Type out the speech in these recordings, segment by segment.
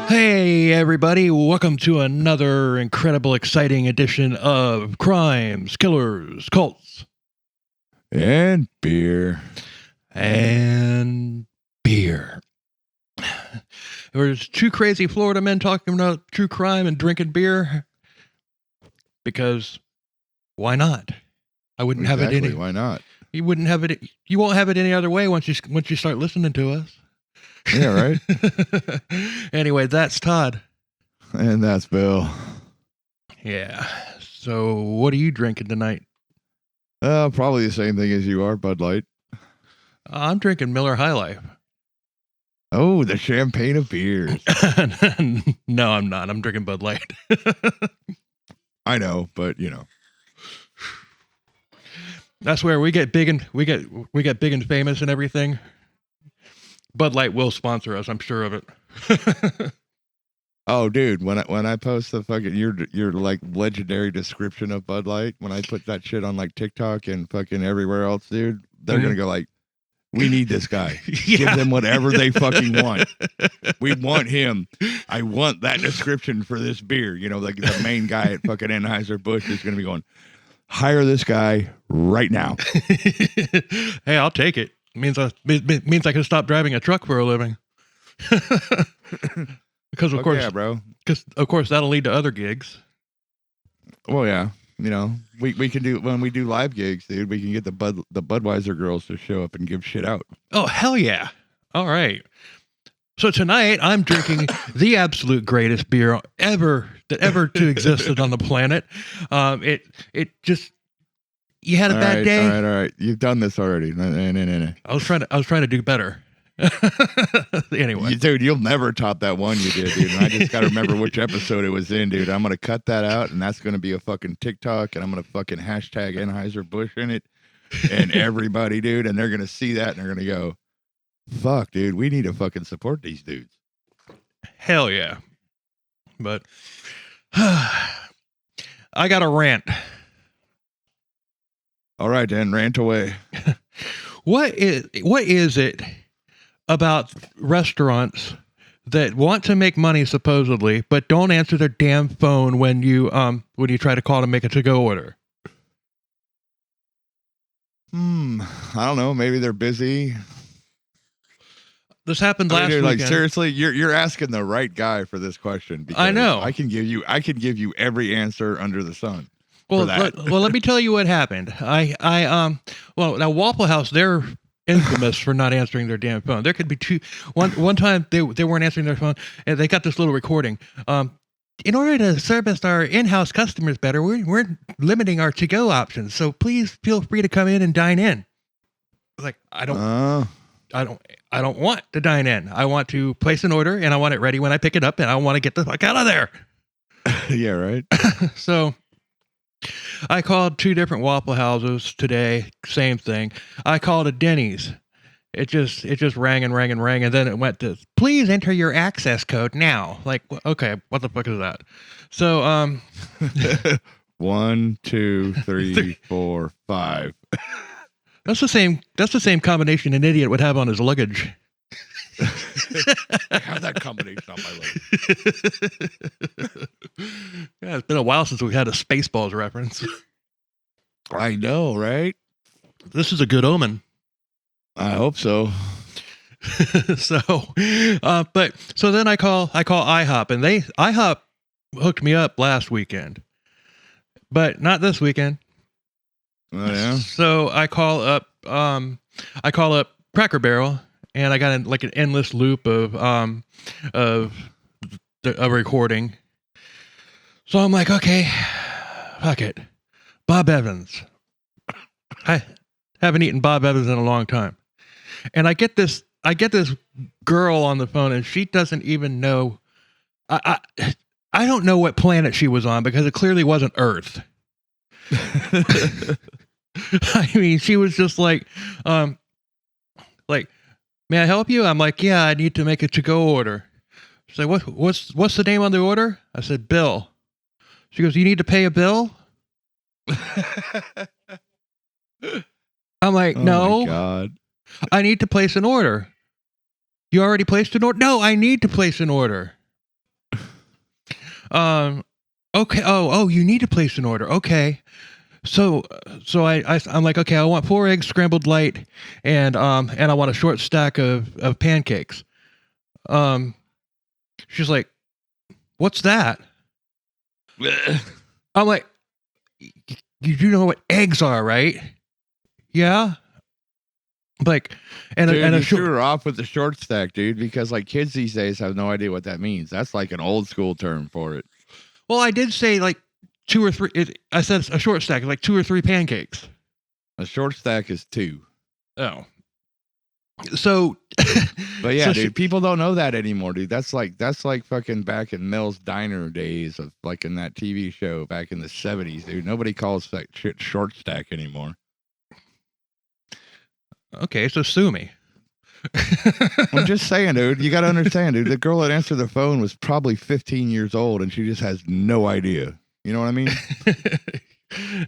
Hey, everybody, welcome to another incredible, exciting edition of Crimes, Killers, Cults, And beer. and Beer. There's two crazy Florida men talking about true crime and drinking beer because why not? I wouldn't have it any. Why not? You wouldn't have it. You won't have it any other way once you start listening to us. Yeah, right. Anyway, that's Todd. And that's Bill. Yeah. So, what are you drinking tonight? Probably the same thing as you are, Bud Light. I'm drinking Miller High Life. Oh, the champagne of beers. No, I'm not. I'm drinking Bud Light. I know, but you know. That's where we get big and we get big and famous and everything. Bud Light will sponsor us, I'm sure of it. Oh, dude, when I post the fucking your like legendary description of Bud Light, when I put that shit on like TikTok and fucking everywhere else, dude, they're gonna go like, we need this guy. Yeah. Give them whatever they fucking want. We want him. I want that description for this beer. You know, like the main guy at fucking Anheuser-Busch is going to be going, hire this guy right now. Hey, I'll take it. Means I can stop driving a truck for a living. Because of course, yeah, bro. Because of course that'll lead to other gigs. Well, yeah. You know, we can do, when we do live gigs, dude, we can get the Budweiser girls to show up and give shit out. Oh, hell yeah. All right. So tonight I'm drinking the absolute greatest beer ever to existed on the planet. It just, you had a bad day. All right. You've done this already. No. I was trying to do better. Anyway, dude, you'll never top that one you did, dude. And I just got to remember which episode it was in, dude. I'm gonna cut that out, and that's gonna be a fucking TikTok, and I'm gonna fucking hashtag Anheuser-Busch in it, and everybody, dude, and they're gonna see that, and they're gonna go, "Fuck, dude, we need to fucking support these dudes." Hell yeah! But I got a rant. All right, then, rant away. What is it about restaurants that want to make money supposedly, but don't answer their damn phone when you try to call to make a to-go order? I don't know. Maybe they're busy. This happened last dude, weekend. Like seriously, you're asking the right guy for this question. I know. I can give you every answer under the sun. Well, let me tell you what happened. Now Waffle House, they're infamous for not answering their damn phone. There could be one time they weren't answering their phone, and they got this little recording. In order to service our in-house customers better, we're limiting our to-go options. So please feel free to come in and dine in. Like I don't want to dine in. I want to place an order, and I want it ready when I pick it up, and I want to get the fuck out of there. Yeah, right. So I called 2 different Waffle Houses today. Same thing. I called a Denny's. It just rang and rang and rang, and then it went to, please enter your access code now. Like, okay, what the fuck is that? So 1, 2, 3, 4, 5. That's the same combination an idiot would have on his luggage. I have that combination on my luggage. Yeah, it's been a while since we had a Spaceballs reference. I know, right? This is a good omen. I hope so. So then I call IHOP, and IHOP hooked me up last weekend, but not this weekend. Oh yeah. So I call up Cracker Barrel, and I got an endless loop of a recording. So I'm like, okay, fuck it, Bob Evans. I haven't eaten Bob Evans in a long time, and I get this girl on the phone, and she doesn't even know. I don't know what planet she was on, because it clearly wasn't Earth. I mean, she was just like, may I help you? I'm like, yeah, I need to make a to-go order. She's like, what's the name on the order? I said, Bill. She goes, you need to pay a bill? I'm like, no. My God. I need to place an order. You already placed an order? No, I need to place an order. Okay. Oh, you need to place an order. Okay. I'm like, okay, I want 4 eggs scrambled light, and I want a short stack of pancakes. She's like, what's that? I'm like, you do know what eggs are, right? Yeah. Like, and Dude, and a you short. threw her off with the short stack, dude, because like kids these days have no idea what that means. That's like an old school term for it. Well, I did say like 2 or 3. I said a short stack, like 2 or 3 pancakes. A short stack is 2. Oh. So, But yeah, so dude, people don't know that anymore, dude. That's like fucking back in Mel's Diner days of like in that TV show back in the 70s, dude. Nobody calls that shit short stack anymore. Okay, so sue me. I'm just saying, dude. You got to understand, dude. The girl that answered the phone was probably 15 years old, and she just has no idea. You know what I mean?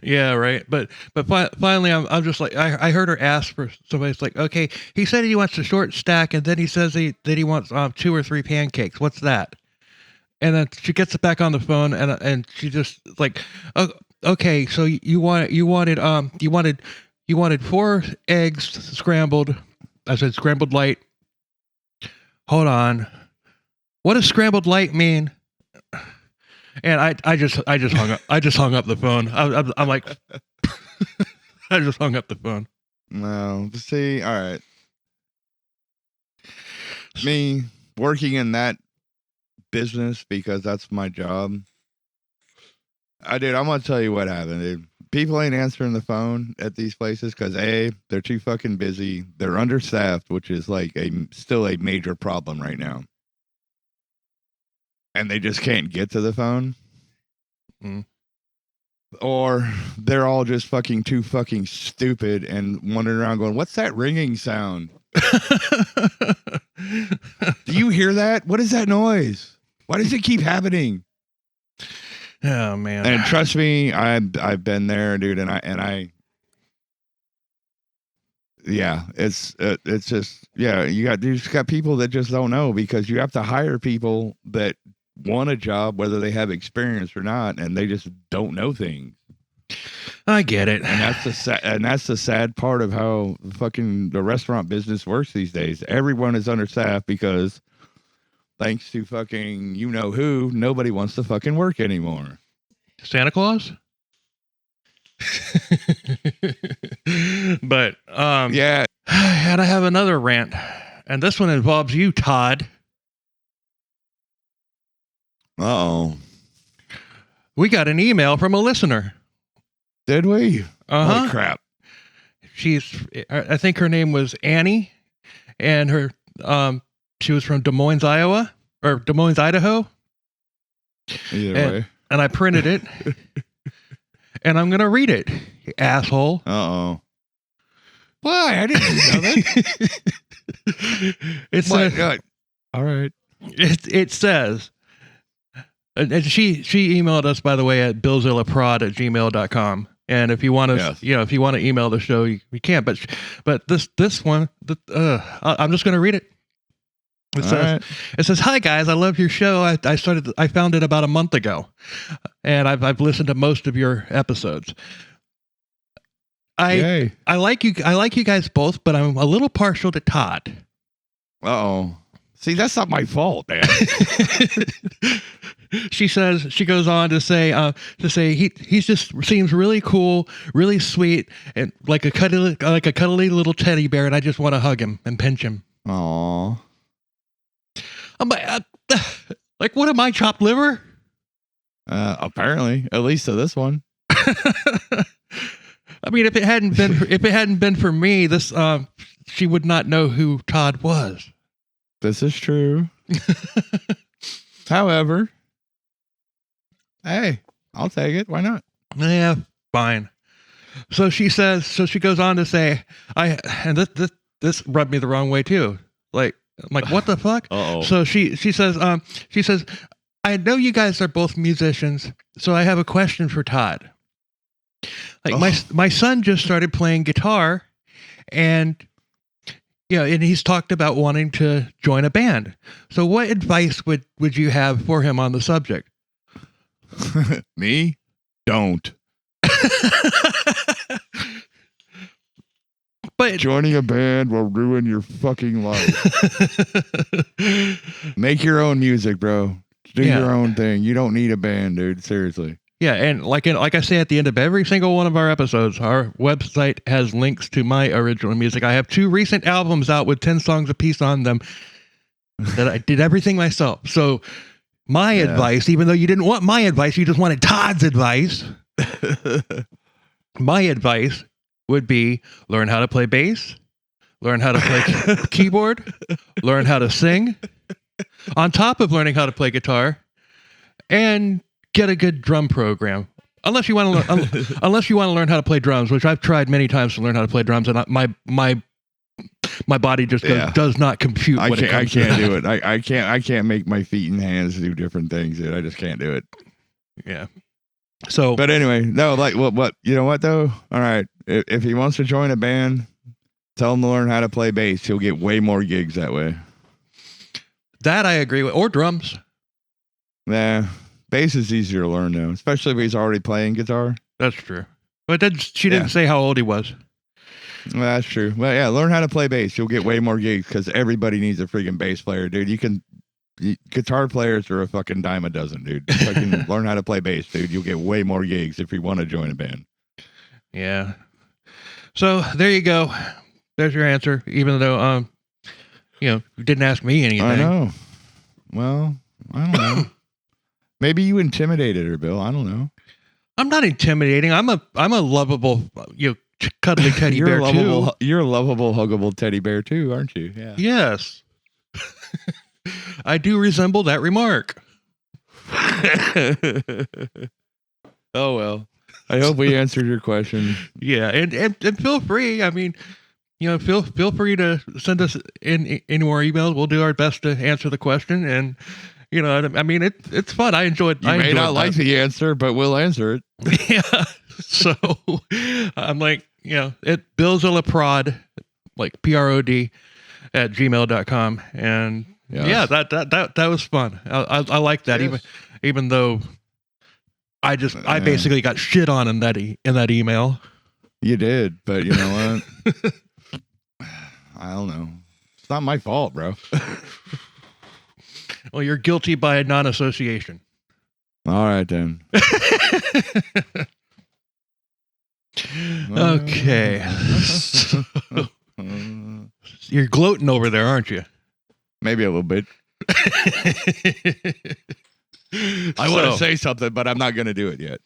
Yeah, right. But finally, I'm just like, I heard her ask for somebody. It's like, okay, he said he wants a short stack, and then he says that he wants 2 or 3 pancakes. What's that? And then she gets it back on the phone, and she just like, oh, okay, so you wanted 4 eggs scrambled. I said scrambled light. Hold on. What does scrambled light mean? And I just hung up. I just hung up the phone. I'm like, I just hung up the phone. No, see, all right. Me working in that business because that's my job. I'm gonna tell you what happened, dude. People ain't answering the phone at these places because A, they're too fucking busy. They're understaffed, which is like still a major problem right now. And they just can't get to the phone. Mm. Or they're all just fucking too fucking stupid and wandering around going, what's that ringing sound? Do you hear that? What is that noise? Why does it keep happening? Oh man. And trust me, I've been there, dude, and I yeah, it's just, yeah, you just got people that just don't know because you have to hire people that want a job whether they have experience or not, and they just don't know things. I get it. And that's the sad part of how fucking the restaurant business works these days. Everyone is understaffed because thanks to fucking you know who, nobody wants to fucking work anymore. Santa Claus? But yeah. And I have another rant, and this one involves you, Todd. Uh-oh. We got an email from a listener. Did we? Holy crap. I think her name was Annie, and she was from Des Moines, Iowa, or Des Moines, Idaho. Either way. And I printed it, and I'm going to read it, you asshole. Uh-oh. Why? I didn't know that. It's all right. It says, and she emailed us, by the way, at billzillaprod@gmail.com. And if you want to, if you want to email the show, you can. But this one, I'm just going to read it. It says, "Hi guys, I love your show. I found it about a month ago, and I've listened to most of your episodes. I like you guys both, but I'm a little partial to Todd." Uh-oh. See, that's not my fault, man. She goes on to say he just seems really cool, really sweet, and like a cuddly little teddy bear, and I just want to hug him and pinch him. Aww. I'm like, what am I, chopped liver? Apparently, at least to this one. I mean, if it hadn't been for me, this she would not know who Todd was. This is true. However, hey, I'll take it. Why not? Yeah, fine. So she goes on to say, this rubbed me the wrong way too. Like, I'm like, what the fuck? Uh-oh. So she says, I know you guys are both musicians, so I have a question for Todd. Like, my son just started playing guitar, and and he's talked about wanting to join a band. So what advice would you have for him on the subject? Me? Don't. But Joining a band will ruin your fucking life. Make your own music, bro. Do your own thing. You don't need a band, dude. Seriously. Yeah, and like I say at the end of every single one of our episodes, our website has links to my original music. I have 2 recent albums out with 10 songs apiece on them that I did everything myself. So my advice, even though you didn't want my advice, you just wanted Todd's advice. My advice would be learn how to play bass, learn how to play keyboard, learn how to sing, on top of learning how to play guitar, and get a good drum program. Unless you want to, unless you want to learn how to play drums, which I've tried many times to learn how to play drums, and my body just does not compute. I can't do it. I can't make my feet and hands do different things, dude. I just can't do it. Yeah. So, but anyway, no, like what you know what though? All right, if he wants to join a band, tell him to learn how to play bass. He'll get way more gigs that way. That I agree with, or drums. Nah, bass is easier to learn though, especially if he's already playing guitar. That's true. But she didn't say how old he was. Well, that's true. Well, yeah, learn how to play bass. You'll get way more gigs because everybody needs a freaking bass player, dude. Guitar players are a fucking dime a dozen, dude. Fucking learn how to play bass, dude. You'll get way more gigs if you want to join a band. Yeah. So there you go. There's your answer. Even though, you didn't ask me anything. I know. Well, I don't know. Maybe you intimidated her, Bill. I don't know. I'm not intimidating. I'm a lovable, cuddly teddy bear too. You're a lovable, huggable teddy bear too, aren't you? Yeah. Yes. I do resemble that remark. Oh well. I hope we answered your question. Yeah, and feel free. I mean, feel free to send us in any more emails. We'll do our best to answer the question, and I mean, it's fun. I enjoyed. You may not like the answer, but we'll answer it. Yeah. So I'm like, it Billzillaprod, like PROD at gmail.com, and that was fun. I like that. Yes. Even though I basically got shit on in that email. You did, but you know what? I don't know. It's not my fault, bro. Well, you're guilty by non-association. All right, then. Okay. You're gloating over there, aren't you? Maybe a little bit. I want to say something, but I'm not going to do it yet.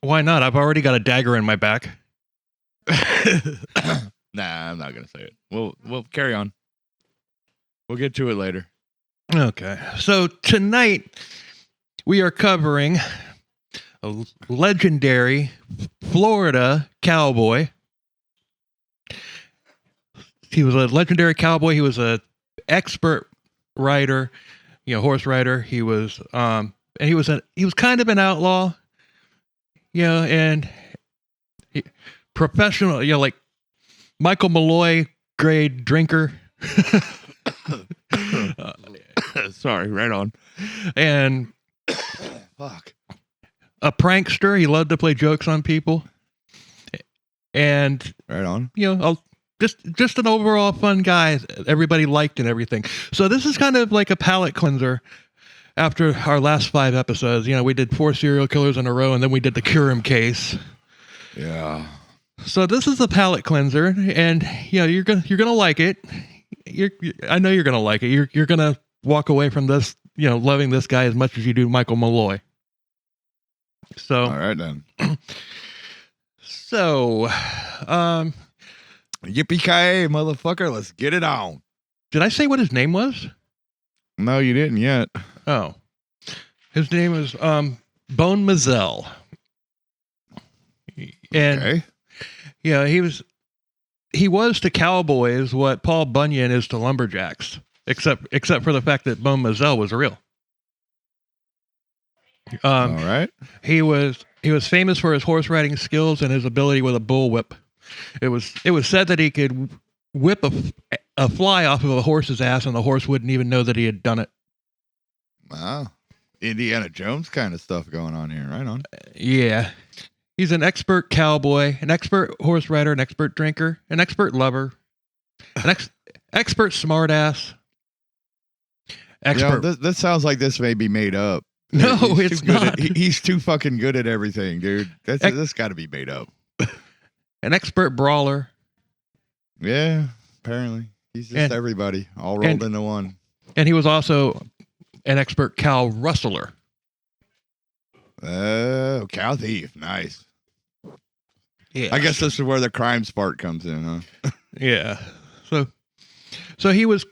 Why not? I've already got a dagger in my back. Nah, I'm not going to say it. We'll carry on. We'll get to it later. Okay. So tonight we are covering a legendary Florida cowboy. He was a legendary cowboy. He was an expert rider, horse rider. He was, and he was kind of an outlaw, and professional, like Michael Malloy grade drinker. Sorry, right on. And fuck, a prankster. He loved to play jokes on people. And right on. Just an overall fun guy. Everybody liked and everything. So this is kind of like a palate cleanser. After our last 5 episodes, we did 4 serial killers in a row, and then we did the Curem case. Yeah. So this is a palate cleanser, and you're gonna like it. I know you're gonna like it. You're gonna walk away from this, loving this guy as much as you do Michael Malloy. So all right then. So, yippee-ki-yay, motherfucker! Let's get it on. Did I say what his name was? No, you didn't yet. Oh, his name is Bone Mizell. And okay. He was to cowboys what Paul Bunyan is to lumberjacks, except for the fact that Bone Mizell was real. All right. He was famous for his horse riding skills and his ability with a bullwhip. It was said that he could whip a fly off of a horse's ass, and the horse wouldn't even know that he had done it. Wow. Indiana Jones kind of stuff going on here. Right on. Yeah. He's an expert cowboy, an expert horse rider, an expert drinker, an expert lover, an expert smartass. Expert. This sounds like this may be made up. No, it's not. He's too fucking good at everything, dude. This got to be made up. An expert brawler. Yeah, apparently. He's just everybody, all rolled into one. And he was also an expert cow rustler. Oh, cow thief. Nice. Yeah. I guess this is where the crimes part comes in, huh? Yeah. So he was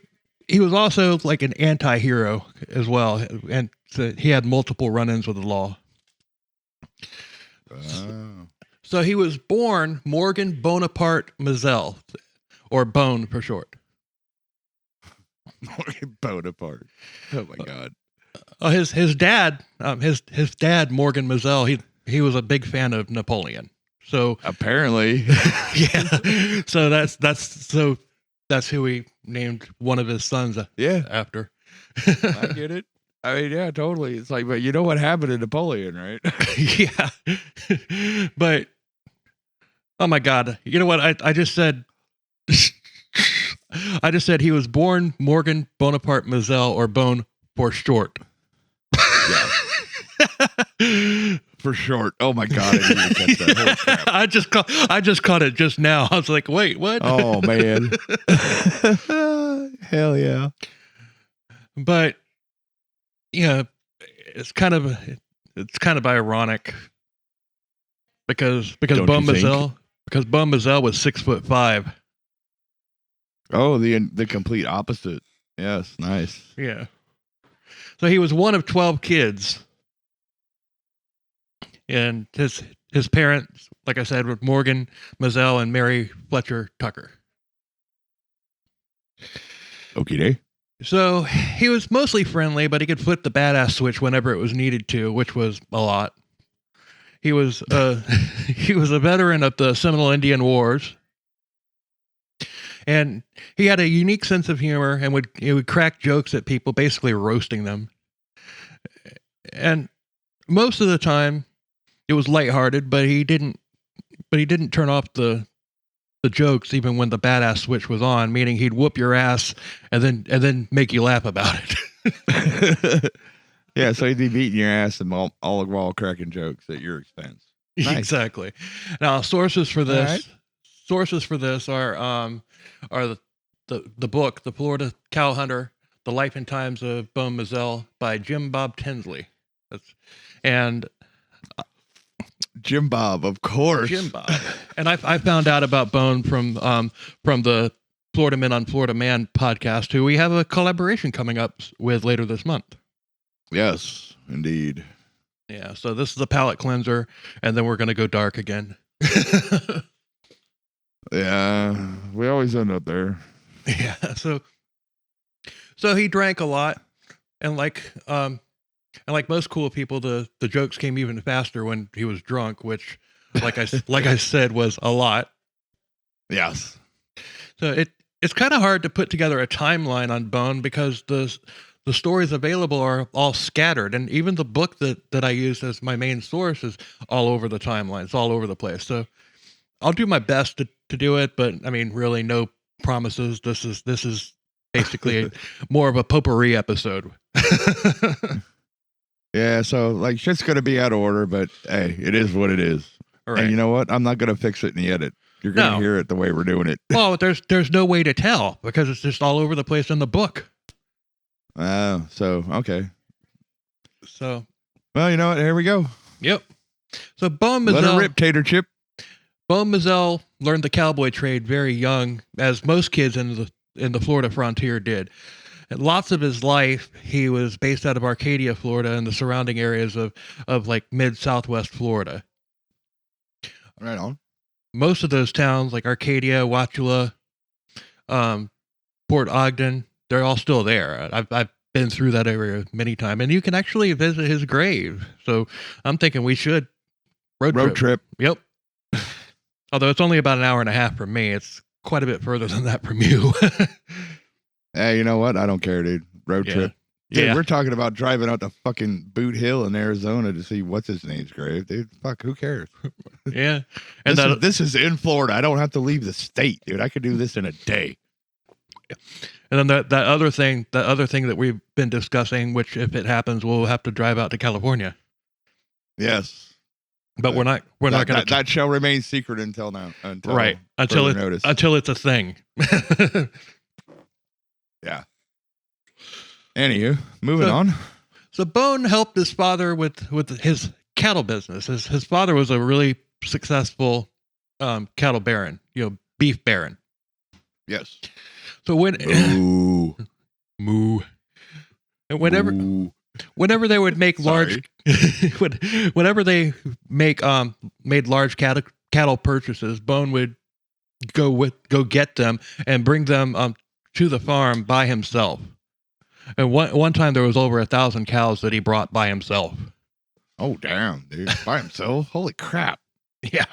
also like an anti-hero as well, and so he had multiple run-ins with the law. Oh. So he was born Morgan Bonaparte Mizell, or Bone for short. Morgan Bonaparte. Oh my God. His dad Morgan Mizell, he was a big fan of Napoleon. So apparently, yeah. So that's who he named one of his sons. After. I get it. I mean, yeah, totally. It's like, but you know what happened to Napoleon, right? Yeah. But oh my God, you know what? I just said. I just said he was born Morgan Bonaparte Mizell, or Bone for short. Yeah. For short. Oh my God. I didn't catch that. Holy crap. I just caught it just now. I was like, wait, what? Oh man. Hell yeah. But yeah, it's kind of ironic because Bone Mizell was 6'5". Oh, the complete opposite. Yes, nice. Yeah. So he was one of 12 kids. And his parents, like I said, were Morgan Mizell and Mary Fletcher Tucker. Okay. So he was mostly friendly, but he could flip the badass switch whenever it was needed to, which was a lot. He was he was a veteran of the Seminole Indian Wars, and he had a unique sense of humor and would crack jokes at people, basically roasting them. And most of the time, it was lighthearted, but he didn't turn off the jokes even when the badass switch was on, meaning he'd whoop your ass and then make you laugh about it. Yeah, so he'd be beating your ass and all while cracking jokes at your expense. Nice. Exactly. Now, sources for this are the book, The Florida Cow Hunter, The Life and Times of Bone Mizell by Jim Bob Tinsley. And Jim Bob, of course. Jim Bob. And I found out about Bone from the Florida Men on Florida Man podcast, who we have a collaboration coming up with later this month. Yes, indeed. Yeah, so this is a palate cleanser, and then we're going to go dark again. Yeah, we always end up there. Yeah, so he drank a lot, and like most cool people, the jokes came even faster when he was drunk, which, like I said, was a lot. Yes. So it's kind of hard to put together a timeline on Bone because the stories available are all scattered, and even the book that I use as my main source is all over the timeline. It's all over the place. So I'll do my best to do it, but I mean, really, no promises. This is basically more of a potpourri episode. Yeah, so like shit's gonna be out of order, but hey, it is what it is. All right. And you know what? I'm not gonna fix it in the edit. You're gonna hear it the way we're doing it. Well, there's no way to tell because it's just all over the place in the book. So okay. So, well, you know what? Here we go. Yep. So Bone Mizell, let her rip, Tater Chip. Bone Mizell learned the cowboy trade very young, as most kids in the Florida frontier did. And lots of his life, he was based out of Arcadia, Florida, and the surrounding areas of like mid-southwest Florida. Right on. Most of those towns, like Arcadia, Wauchula, Port Ogden, they're all still there. I've been through that area many times, and you can actually visit his grave. So I'm thinking we should road trip. Yep. Although it's only about an hour and a half from me, it's quite a bit further than that from you. Hey, you know what? I don't care, dude. Road trip. Dude, Yeah. we're talking about driving out to fucking Boot Hill in Arizona to see what's his name's grave. Dude, fuck, who cares? Yeah. And This is in Florida. I don't have to leave the state, dude. I could do this in a day. then that other thing that we've been discussing, which if it happens, we'll have to drive out to California. Yes. But we're not going to. That shall remain secret until Right. Until it's a thing. Yeah. Anywho, moving on. So Bone helped his father with his cattle business. His father was a really successful cattle baron, beef baron. Yes. So when moo, and whenever they would make large, whenever they made large cattle purchases, Bone would go get them and bring them to the farm by himself. And one time there was over 1,000 cows that he brought by himself. Oh damn, dude! By himself? Holy crap! Yeah,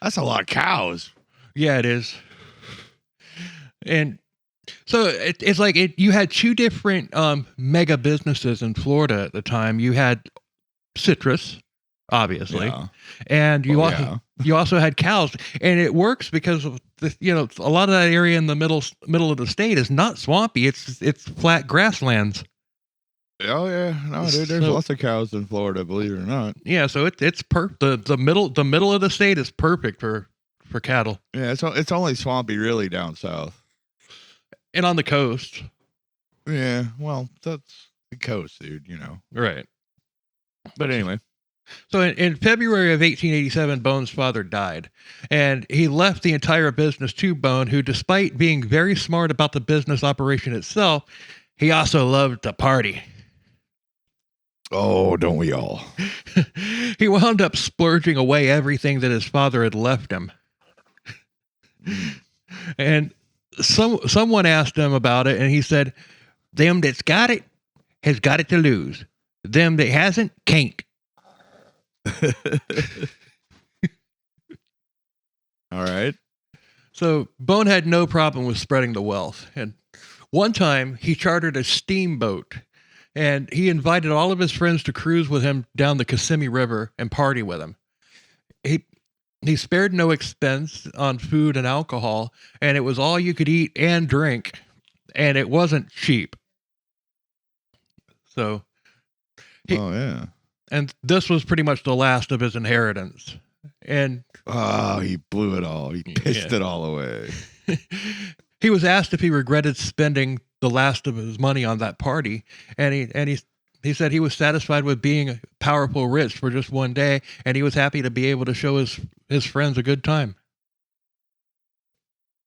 that's a lot of cows. Yeah, it is. And so it's like you had two different mega businesses in Florida at the time. You had citrus, obviously, and you also had cows, and it works because of a lot of that area in the middle of the state is not swampy. It's flat grasslands. Oh yeah, no, dude. There's lots of cows in Florida, believe it or not. Yeah, so it's the middle of the state is perfect for cattle. Yeah, it's only swampy really down south and on the coast. Yeah, well, that's the coast, dude. Right. But anyway. So in February of 1887, Bone's father died, and he left the entire business to Bone, who, despite being very smart about the business operation itself, he also loved to party. Oh, don't we all? He wound up splurging away everything that his father had left him. And someone asked him about it, and he said, "Them that's got it has got it to lose. Them that hasn't can't." All right. So Bone had no problem with spreading the wealth. And one time he chartered a steamboat, and he invited all of his friends to cruise with him down the Kissimmee River and party with him. He spared no expense on food and alcohol, and it was all you could eat and drink, and it wasn't cheap. So oh yeah. And this was pretty much the last of his inheritance. And he blew it all. He pissed it all away. He was asked if he regretted spending the last of his money on that party, and he said he was satisfied with being powerful rich for just one day, and he was happy to be able to show his friends a good time.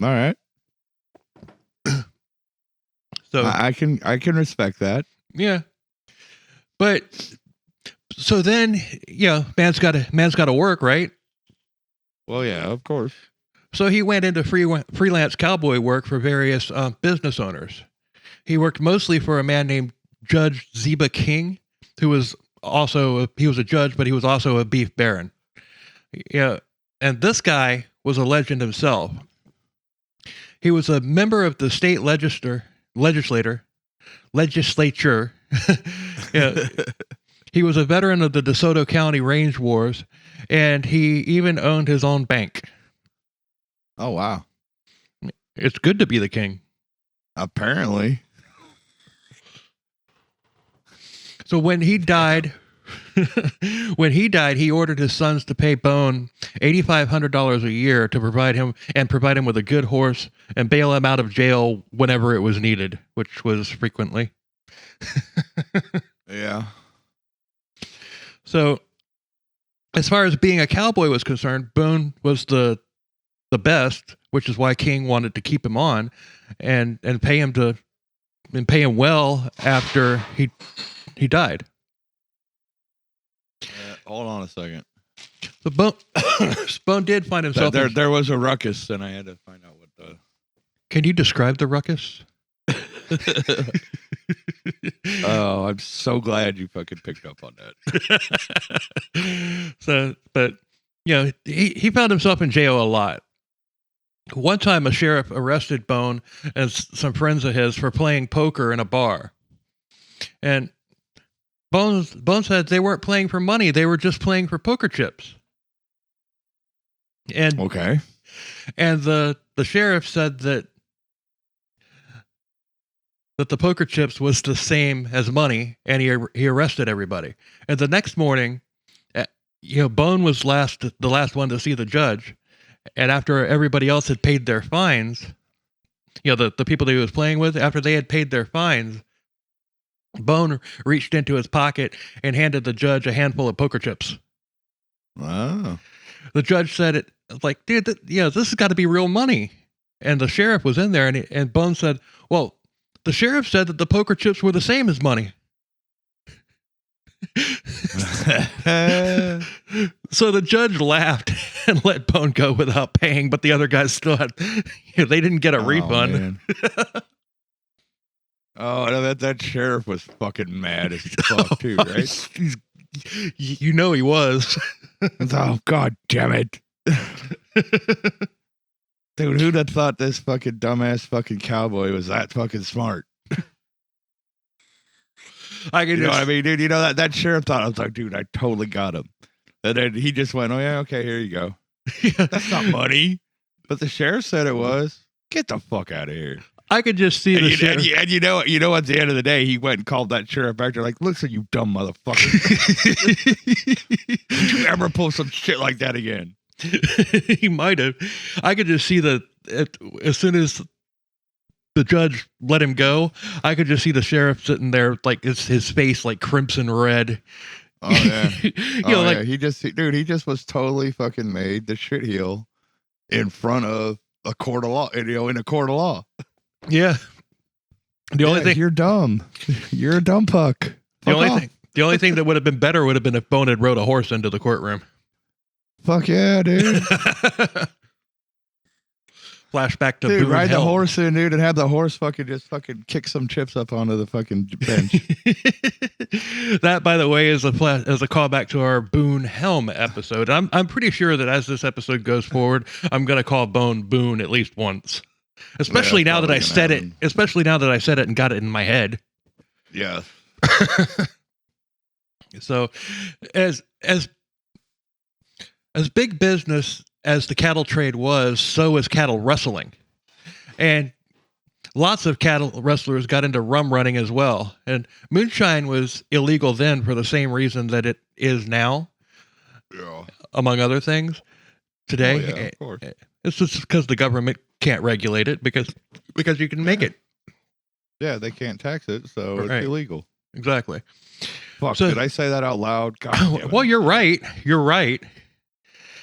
All right. So I can respect that. Yeah. But so then, man's got to work, right? Well, yeah, of course. So he went into freelance cowboy work for various business owners. He worked mostly for a man named Judge Zeba King, who was he was a judge, but he was also a beef baron. Yeah, and this guy was a legend himself. He was a member of the state legislature. Yeah. He was a veteran of the DeSoto County Range Wars, and he even owned his own bank. Oh, wow. It's good to be the king. Apparently. So when he died, he ordered his sons to pay Bone $8,500 a year to provide him with a good horse and bail him out of jail whenever it was needed, which was frequently. Yeah. So, as far as being a cowboy was concerned, Bone was the best, which is why King wanted to keep him on and pay him well after he died. Hold on a second. So Bone did find himself. There was a ruckus, and I had to find out what the. Can you describe the ruckus? Oh, I'm so glad you fucking picked up on that. So, but he found himself in jail a lot. one time a sheriff arrested Bone and some friends of his for playing poker in a bar. And Bone said they weren't playing for money. They were just playing for poker chips. And Okay. And the sheriff said that the poker chips was the same as money, and he arrested everybody. And the next morning, Bone was the last one to see the judge, and after everybody else had paid their fines, the people that he was playing with, after they had paid their fines, Bone reached into his pocket and handed the judge a handful of poker chips. Wow. The judge said it like, dude, this has got to be real money. And the sheriff was in there, and Bone said, well, the sheriff said that the poker chips were the same as money. So the judge laughed and let Bone go without paying, but the other guys still had, they didn't get a refund. Oh, no, that sheriff was fucking mad as fuck too, right? He was. Oh, God damn it. Dude, who'd have thought this fucking dumbass fucking cowboy was that fucking smart? You know what I mean, dude? You know that sheriff thought, I was like, dude, I totally got him. And then he just went, oh, yeah, okay, here you go. Yeah. That's not money. But the sheriff said it was. Get the fuck out of here. I could just see the sheriff. And you know, at the end of the day, he went and called that sheriff back there like, listen, you dumb motherfucker. Did you ever pull some shit like that again? He might have. I could just see as soon as the judge let him go, I could just see the sheriff sitting there, like his face like crimson red. Oh yeah, yeah. He just was totally fucking made the shit heel in front of a court of law. In a court of law. Yeah. The only thing, you're dumb. You're a dumb puck. The only thing that would have been better would have been if Bone had rode a horse into the courtroom. Fuck yeah, dude. Flashback to dude, Boone ride Helm. the horse in, dude, and have the horse fucking kick some chips up onto the fucking bench. That, by the way, is a callback to our Boone Helm episode. I'm pretty sure that as this episode goes forward, I'm gonna call Bone Boone at least once. Especially now that I said it. Especially now that I said it and got it in my head. Yeah. So, as big business as the cattle trade was, so was cattle rustling. And lots of cattle rustlers got into rum running as well. And moonshine was illegal then for the same reason that it is now, among other things. Today, of course. It's just because the government can't regulate it because you can make it. Yeah, they can't tax it, so it's illegal. Exactly. Fuck, did I say that out loud? God, well, you're right. You're right.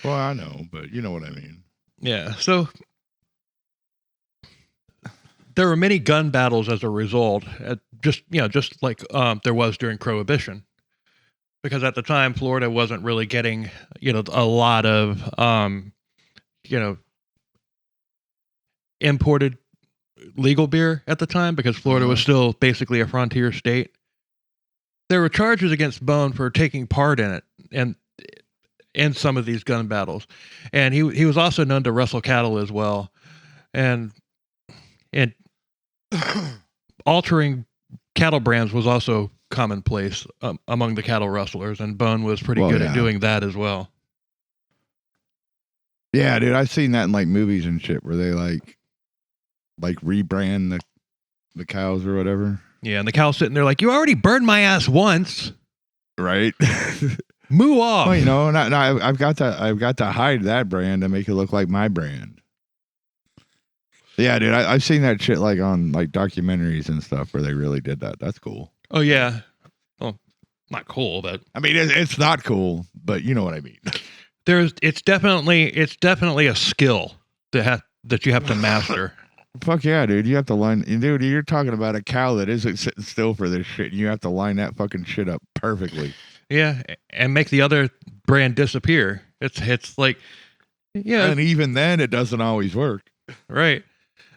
Well, I know, but you know what I mean. Yeah. So there were many gun battles as a result, just like there was during Prohibition, because at the time Florida wasn't really getting a lot of imported legal beer at the time, because Florida was still basically a frontier state. There were charges against Bone for taking part in it and in some of these gun battles, and he was also known to rustle cattle as well, and altering cattle brands was also commonplace among the cattle rustlers, and Bone was pretty good at doing that as well. Yeah, dude, I've seen that in like movies and shit where they like rebrand the cows or whatever. Yeah, and the cow's sitting there like, you already burned my ass once, right? Moo off. Well, no, I've got to hide that brand and make it look like my brand. Yeah, dude, I've seen that shit like on like documentaries and stuff where they really did that. That's cool. Oh yeah, well, not cool, but I mean it's not cool, but you know what I mean. It's definitely a skill that you have to master. Fuck yeah, dude. You have to line... Dude, you're talking about a cow that isn't sitting still for this shit. You have to line that fucking shit up perfectly. Yeah, and make the other brand disappear. It's like... Yeah. And even then, it doesn't always work. Right.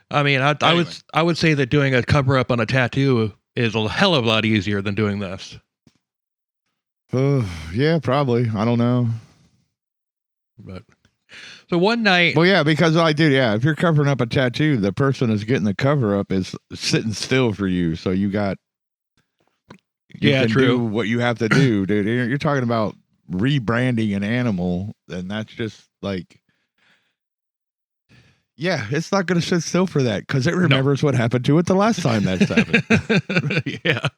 I mean, I would say that doing a cover-up on a tattoo is a hell of a lot easier than doing this. Yeah, probably. I don't know. But So one night, Well, yeah, because if you're covering up a tattoo, the person who's getting the cover up is sitting still for you. So you can true. do what you have to do, dude. You're talking about rebranding an animal, and that's just like, yeah, it's not going to sit still for that because it remembers what happened to it the last time that's happened. Yeah.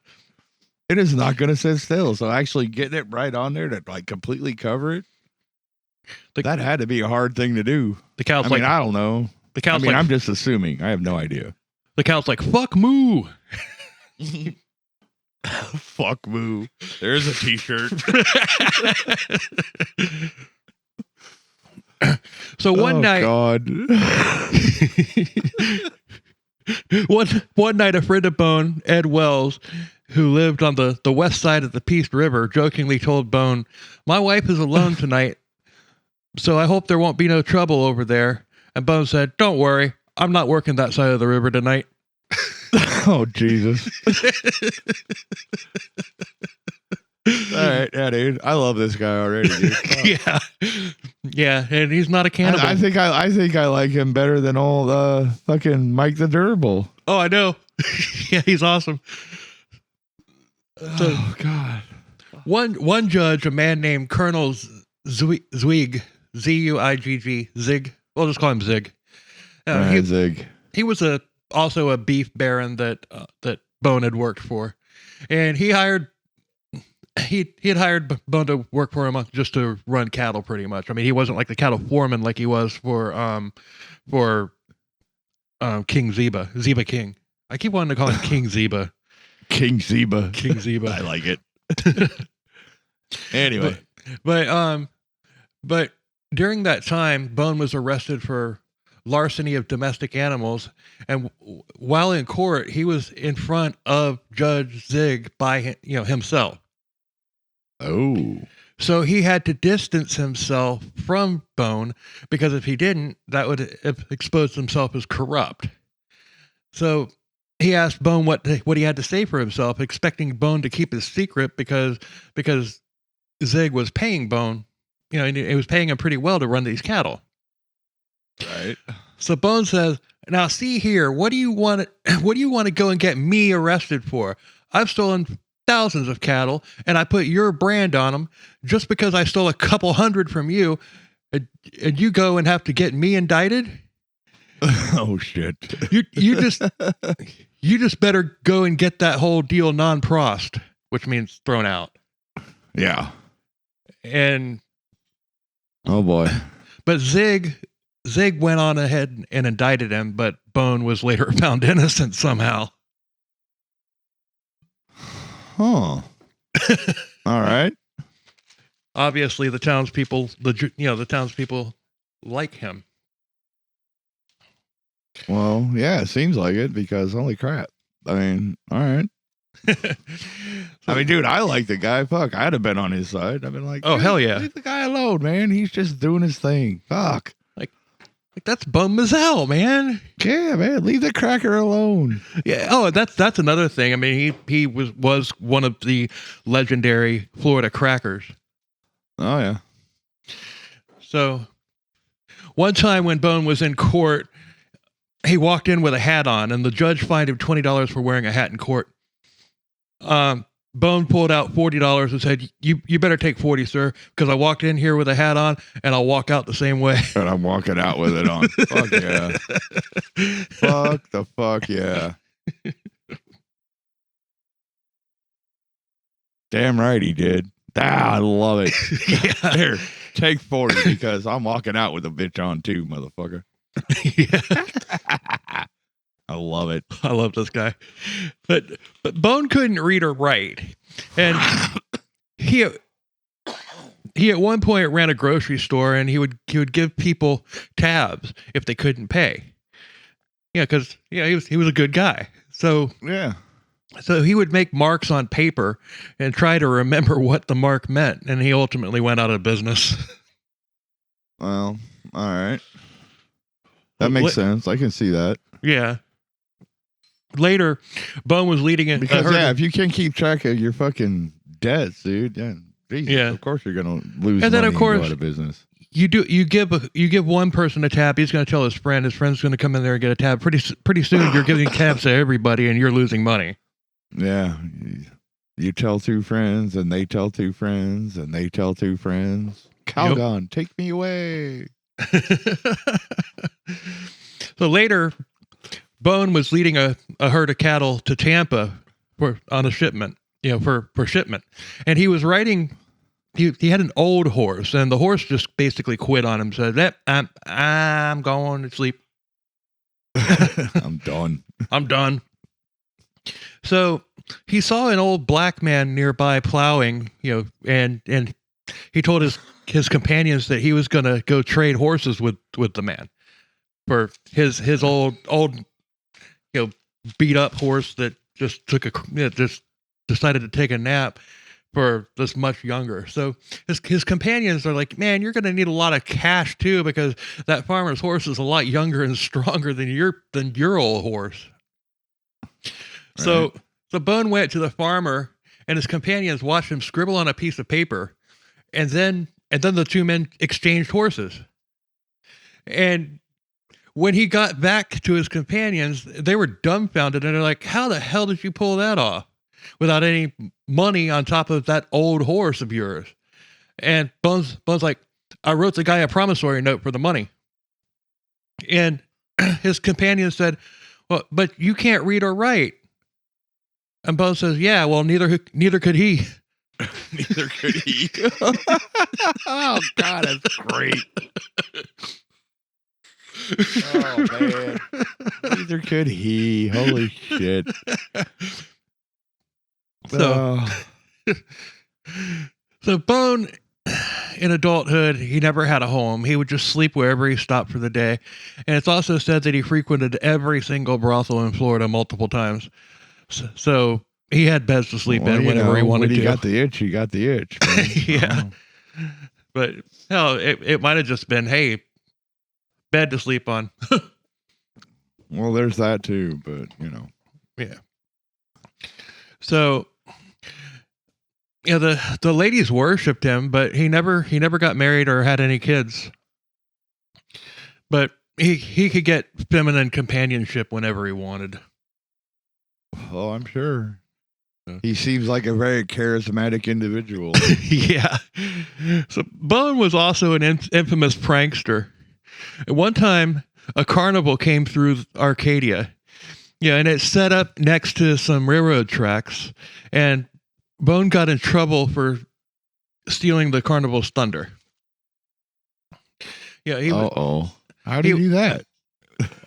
It is not going to sit still. So actually getting it right on there to like completely cover it, that had to be a hard thing to do. The cow's I don't know. The cow's I'm just assuming. I have no idea. The cow's like, fuck moo. Fuck moo. There's a t-shirt. So one night, God. one night, a friend of Bone, Ed Wells, who lived on the west side of the Peace River, jokingly told Bone, "My wife is alone tonight, so I hope there won't be no trouble over there." And Bone said, "Don't worry, I'm not working that side of the river tonight." Oh, Jesus. All right, yeah, dude. I love this guy already, dude. Yeah. Yeah, and he's not a cannibal. I think I like him better than old fucking Mike the Durable. Oh, I know. Yeah, he's awesome. So, oh, God. One judge, a man named Colonel Zwig, Zuigg, Zig. We'll just call him Zig. Zig. He was also a beef baron that Bone had worked for, and he had hired Bone to work for him just to run cattle, pretty much. I mean, he wasn't like the cattle foreman like he was for King Zeba King. I keep wanting to call him King Zeba. King Zeba. I like it. Anyway, but during that time, Bone was arrested for larceny of domestic animals, and while in court, he was in front of Judge Zig by himself. Oh. So he had to distance himself from Bone, because if he didn't, that would have exposed himself as corrupt. So he asked Bone what he had to say for himself, expecting Bone to keep his secret because Zig was paying Bone, and he was paying him pretty well to run these cattle. Right. So Bone says, "Now see here, what do you want to go and get me arrested for? I've stolen thousands of cattle, and I put your brand on them just because I stole a couple hundred from you, and you go and have to get me indicted? Oh shit! You just better go and get that whole deal non-prost," which means thrown out. Yeah. And oh boy, but Zig went on ahead and indicted him, but Bone was later found innocent somehow. Huh. All right. Obviously, the townspeople like him. Well, yeah, it seems like it, because holy crap. I mean, all right. I mean, dude, I like the guy. Fuck, I'd have been on his side. I've been like, oh, hell yeah. Leave the guy alone, man. He's just doing his thing. Fuck. Like that's Bone Mizell, man. Yeah, man. Leave the cracker alone. Yeah. Oh, that's another thing. I mean, he was one of the legendary Florida crackers. Oh yeah. So one time when Bone was in court, he walked in with a hat on, and the judge fined him $20 for wearing a hat in court. Bone pulled out $40 and said, "You better take 40, sir, because I walked in here with a hat on, and I'll walk out the same way." And I'm walking out with it on. Fuck yeah. Fuck the fuck yeah. Damn right he did. I love it. Yeah. Here, take 40, because I'm walking out with a bitch on too, motherfucker. Yeah. I love it. I love this guy. But Bone couldn't read or write. And he at one point ran a grocery store, and he would give people tabs if they couldn't pay. Yeah, because he was a good guy. So yeah. So he would make marks on paper and try to remember what the mark meant, and he ultimately went out of business. Well, all right. That makes sense. I can see that. Yeah. Later, Bone was leading it because if you can't keep track of your fucking debts, dude, Jesus, of course you're gonna lose. And then money of course, and go out of business. you give one person a tab, he's going to tell his friend's going to come in there and get a tab. Pretty soon you're giving tabs to everybody and you're losing money. Yeah. You tell two friends and they tell two friends and they tell two friends. Calgon, take me away. So later, Bone was leading a herd of cattle to Tampa on a shipment, for shipment. And he was riding, he had an old horse, and the horse just basically quit on him, said, I'm going to sleep. I'm done. I'm done. So he saw an old black man nearby plowing, and he told his companions that he was going to go trade horses with the man for his old beat up horse that just just decided to take a nap for this much younger. So his companions are like, man, you're going to need a lot of cash too, because that farmer's horse is a lot younger and stronger than your old horse. Right. So Bone went to the farmer, and his companions watched him scribble on a piece of paper, and then the two men exchanged horses. And when he got back to his companions, they were dumbfounded, and they're like, how the hell did you pull that off without any money on top of that old horse of yours? And Bone's like, I wrote the guy a promissory note for the money. And his companion said, well, but you can't read or write. And Bone says, yeah, well, neither could he. Neither could he. Oh, God, that's great. Oh, man. Neither could he. Holy shit. So Bone, in adulthood, he never had a home. He would just sleep wherever he stopped for the day. And it's also said that he frequented every single brothel in Florida multiple times. So he had beds to sleep in whenever he wanted to. You got the itch, you got the itch. Man. Yeah. But hell, it might have just been, hey, bed to sleep on. Well, there's that too, but Yeah. So the ladies worshipped him, but he never got married or had any kids. But he could get feminine companionship whenever he wanted. Oh, I'm sure. He seems like a very charismatic individual. Yeah. So Bone was also an infamous prankster. At one time, a carnival came through Arcadia. Yeah, and it set up next to some railroad tracks. And Bone got in trouble for stealing the carnival's thunder. Yeah, how did he do that?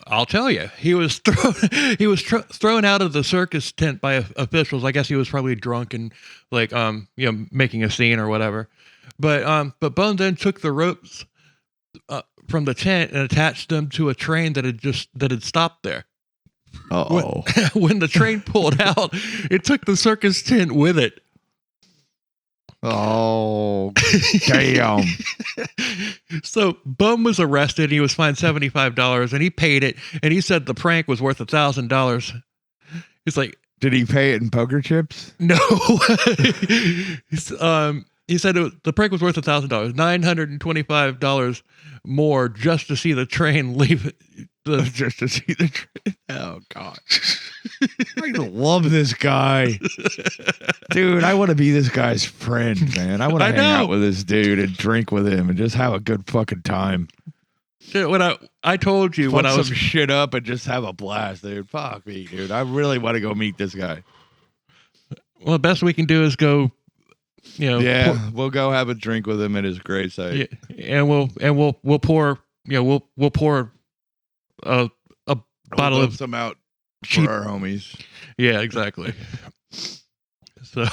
I'll tell you. He was thrown out of the circus tent by officials. I guess he was probably drunk and making a scene or whatever. But Bone then took the ropes from the tent and attached them to a train that had stopped there. When the train pulled out, it took the circus tent with it. Oh, damn. So Bum was arrested. He was fined $75 and he paid it. And he said the prank was worth $1,000. He's like, did he pay it in poker chips? No. He said the prank was worth $1,000, $925 more just to see the train leave. Just to see the train. Oh God, I love this guy, dude. I want to be this guy's friend, man. I want to hang out with this dude and drink with him and just have a good fucking time. Dude, when I told you Put when I was some shit up and just have a blast, dude. Fuck me, dude. I really want to go meet this guy. Well, the best we can do is go. We'll go have a drink with him at his gravesite. Yeah, and we'll pour. We'll pour a bottle of some out cheap for our homies. Yeah, exactly. So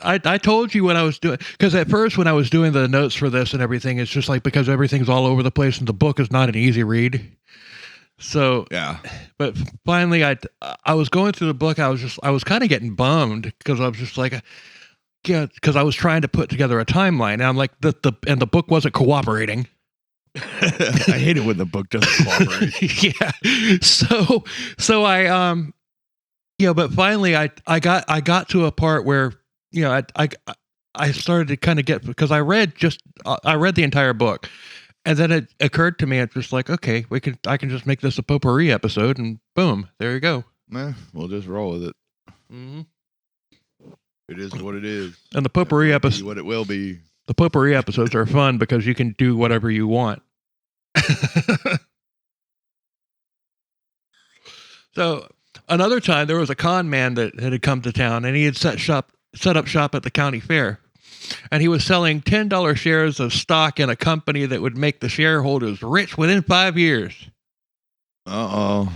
I told you what I was doing, because at first when I was doing the notes for this and everything, it's just like, because everything's all over the place and the book is not an easy read. So yeah, but finally I was going through the book. I was kind of getting bummed because I was just like, yeah, because I was trying to put together a timeline, and I'm like, the book wasn't cooperating. I hate it when the book doesn't cooperate. Yeah. So I but finally I got to a part where I I started to kind of get, because I read the entire book, and then it occurred to me, it's just like, okay, I can just make this a potpourri episode, and boom, there you go. We'll just roll with it. Mm-hmm. It is what it is. And the potpourri episode, what it will be. The potpourri episodes are fun because you can do whatever you want. So another time, there was a con man that had come to town, and he had set up shop at the county fair, and he was selling $10 shares of stock in a company that would make the shareholders rich within 5 years. Uh-oh.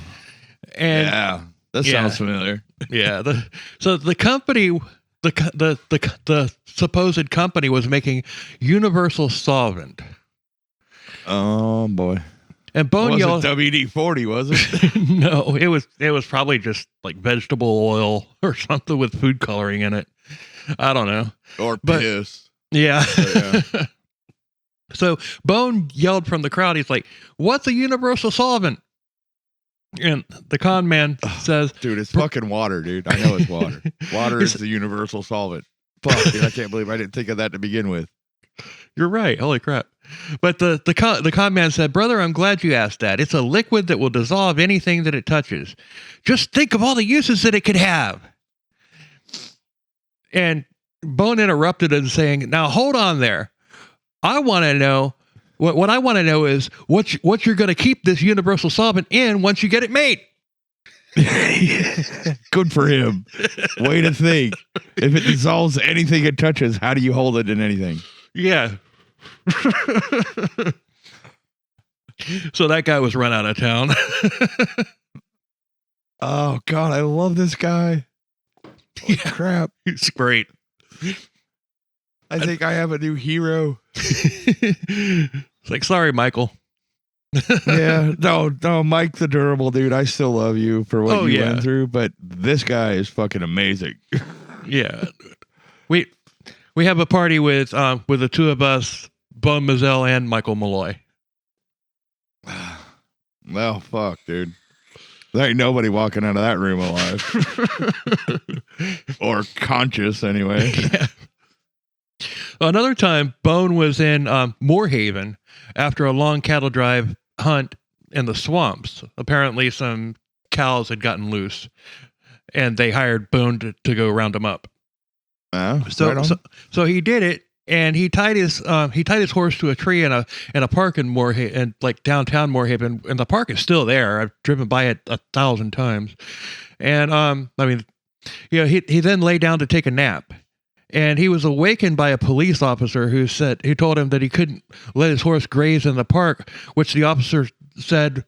And yeah, that sounds familiar. Yeah. So the company, the supposed company was making Universal Solvent. Oh boy. And Bone yelled, WD-40, was it? No, it was probably just like vegetable oil or something with food coloring in it. I don't know. Or piss. Yeah. Yeah. So Bone yelled from the crowd. He's like, "What's a universal solvent?" And the con man says, "Dude, it's fucking water, dude. I know it's water. Water is the universal solvent." Fuck, dude, I can't believe I didn't think of that to begin with. You're right. Holy crap. But the con man said, "Brother, I'm glad you asked that. It's a liquid that will dissolve anything that it touches. Just think of all the uses that it could have." And Bone interrupted and saying, "Now hold on there. I want to know what I want to know is what you're going to keep this universal solvent in once you get it made." Good for him. Way to think. If it dissolves anything it touches, how do you hold it in anything? Yeah. So that guy was run out of town. Oh God, I love this guy. Yeah. Crap. It's great. I think I have a new hero. It's like, sorry, Michael. Yeah, no, Mike the Durable, dude. I still love you for what you went through, but this guy is fucking amazing. Yeah. We have a party with the two of us, Bone Mizell and Michael Malloy. Well, fuck, dude. There ain't nobody walking out of that room alive. Or conscious, anyway. Yeah. Another time, Bone was in Moorhaven after a long cattle drive hunt in the swamps. Apparently, some cows had gotten loose, and they hired Bone to go round them up. So he did it, and he tied his horse to a tree in a park in Moorhaven, and like downtown Moorhaven, and the park is still there. I've driven by it 1,000 times, and I mean, you know, he then lay down to take a nap. And he was awakened by a police officer who told him that he couldn't let his horse graze in the park, which the officer said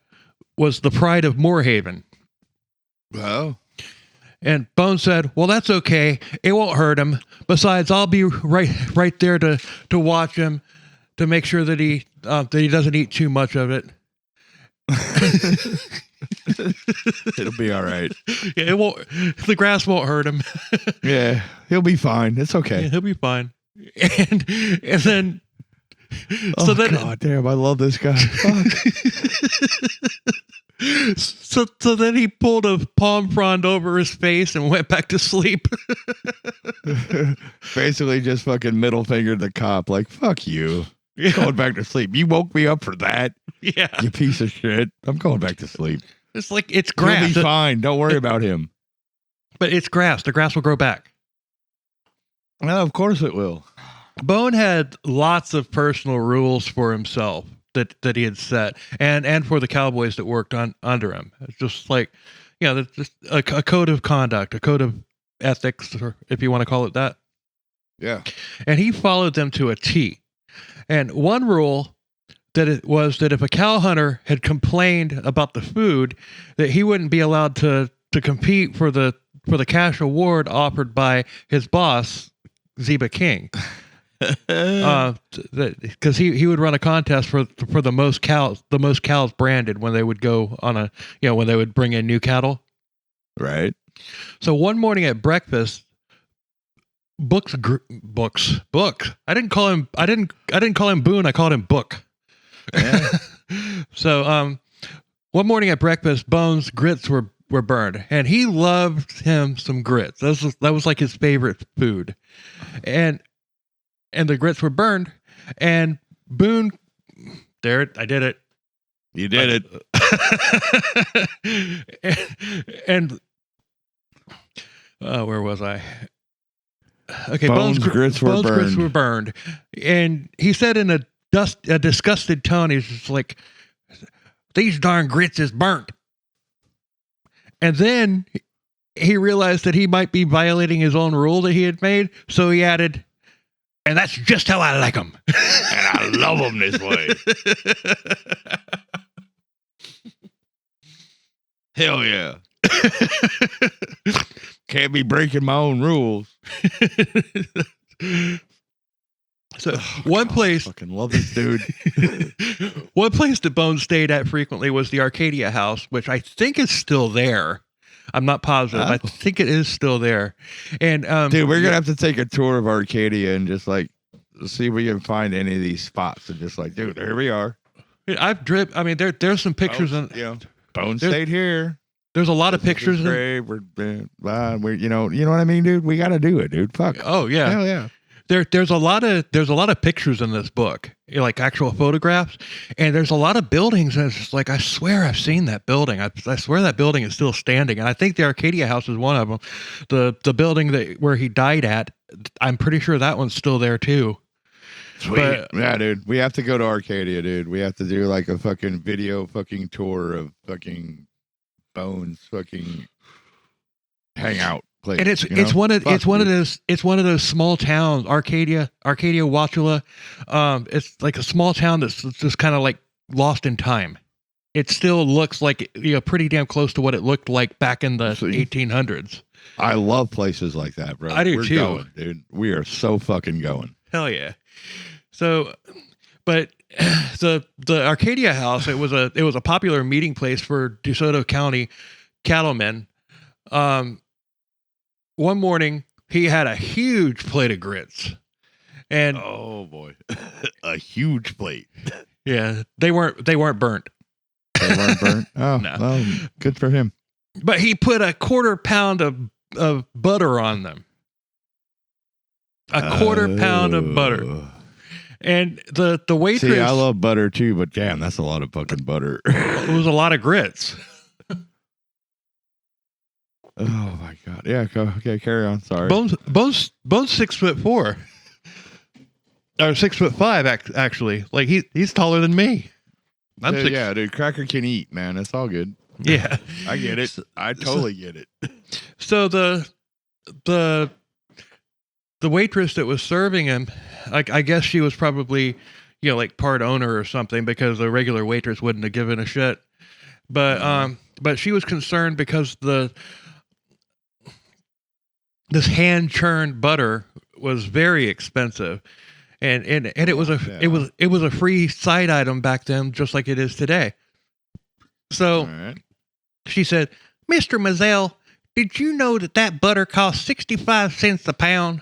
was the pride of Moorhaven. Well, and Bone said, "Well, that's okay. It won't hurt him. Besides, I'll be right there to watch him, to make sure that he doesn't eat too much of it." It'll be all right. Yeah, it won't. The grass won't hurt him. Yeah, he'll be fine. It's okay. Yeah, he'll be fine. And then, God damn, I love this guy. Fuck. So then he pulled a palm frond over his face and went back to sleep. Basically, just fucking middle fingered the cop, like, fuck you. Yeah. Going back to sleep. You woke me up for that. Yeah. You piece of shit. I'm going back to sleep. It's like, it's grass. He'll be fine. Don't worry about him. But it's grass. The grass will grow back. Well, of course it will. Bone had lots of personal rules for himself that he had set, and for the cowboys that worked under him. It's just like, you know, just a code of conduct, a code of ethics, or if you want to call it that. Yeah. And he followed them to a T. And one rule was that if a cow hunter had complained about the food, that he wouldn't be allowed to compete for the cash award offered by his boss, Zeba King. Because he would run a contest for the most cows branded when they would go on when they would bring in new cattle. Right. So one morning at breakfast, Book. I didn't call him Boone. I called him Book. Yeah. So one morning at breakfast, Bone's grits were burned, and he loved him some grits. That was like his favorite food, and and the grits were burned. And Boone, I did it. You did it. and where was I? Okay, Bones' grits were grits were burned, and he said in a disgusted tone, he's just like, "These darn grits is burnt." And then he realized that he might be violating his own rule that he had made, so he added, "And that's just how I like them, and I love them this way." Hell yeah! Can't be breaking my own rules. So one place, fucking love this dude. one place that Bones stayed at frequently was the Arcadia House, which I think is still there. I'm not positive. I think it is still there. And dude, we're gonna have to take a tour of Arcadia and just like see if we can find any of these spots and just like, dude, here we are. I've driven. I mean, there's some pictures Bones stayed here. There's a lot of pictures. We're you know what I mean, dude. We got to do it, dude. Fuck. Oh yeah. Hell yeah. There's a lot of pictures in this book, like actual photographs, and there's a lot of buildings. And it's just like, I swear I've seen that building. I swear that building is still standing. And I think the Arcadia House is one of them. The building where he died at, I'm pretty sure that one's still there too. Sweet. But, yeah, dude. We have to go to Arcadia, dude. We have to do like a fucking video fucking tour of fucking Bones fucking hangout place. And it's one of those small towns, Arcadia, Wachula. It's like a small town that's just kind of like lost in time. It still looks like, pretty damn close to what it looked like back in the 1800s. I love places like that, bro. I do We're too, going, dude. We are so fucking going. Hell yeah. So, but the Arcadia House, it was a popular meeting place for DeSoto County cattlemen. One morning he had a huge plate of grits, and oh boy, a huge plate. Yeah, they weren't burnt. They weren't burnt. Oh no, well, good for him. But he put a quarter pound of butter on them. A quarter pound of butter. And the waitress. See, I love butter too, but damn, that's a lot of fucking butter. It was a lot of grits. Oh my god! Yeah, okay, carry on. Sorry. Bones 6'4", or 6'5", actually. Like he's taller than me. Yeah, dude. Cracker can eat, man. It's all good. Yeah, I get it. I totally get it. So the waitress that was serving him, I guess she was probably, like part owner or something, because the regular waitress wouldn't have given a shit. But she was concerned because this hand churned butter was very expensive, and it was a free side item back then, just like it is today. So she said, "Mr. Mizell, did you know that butter costs 65 cents a pound?"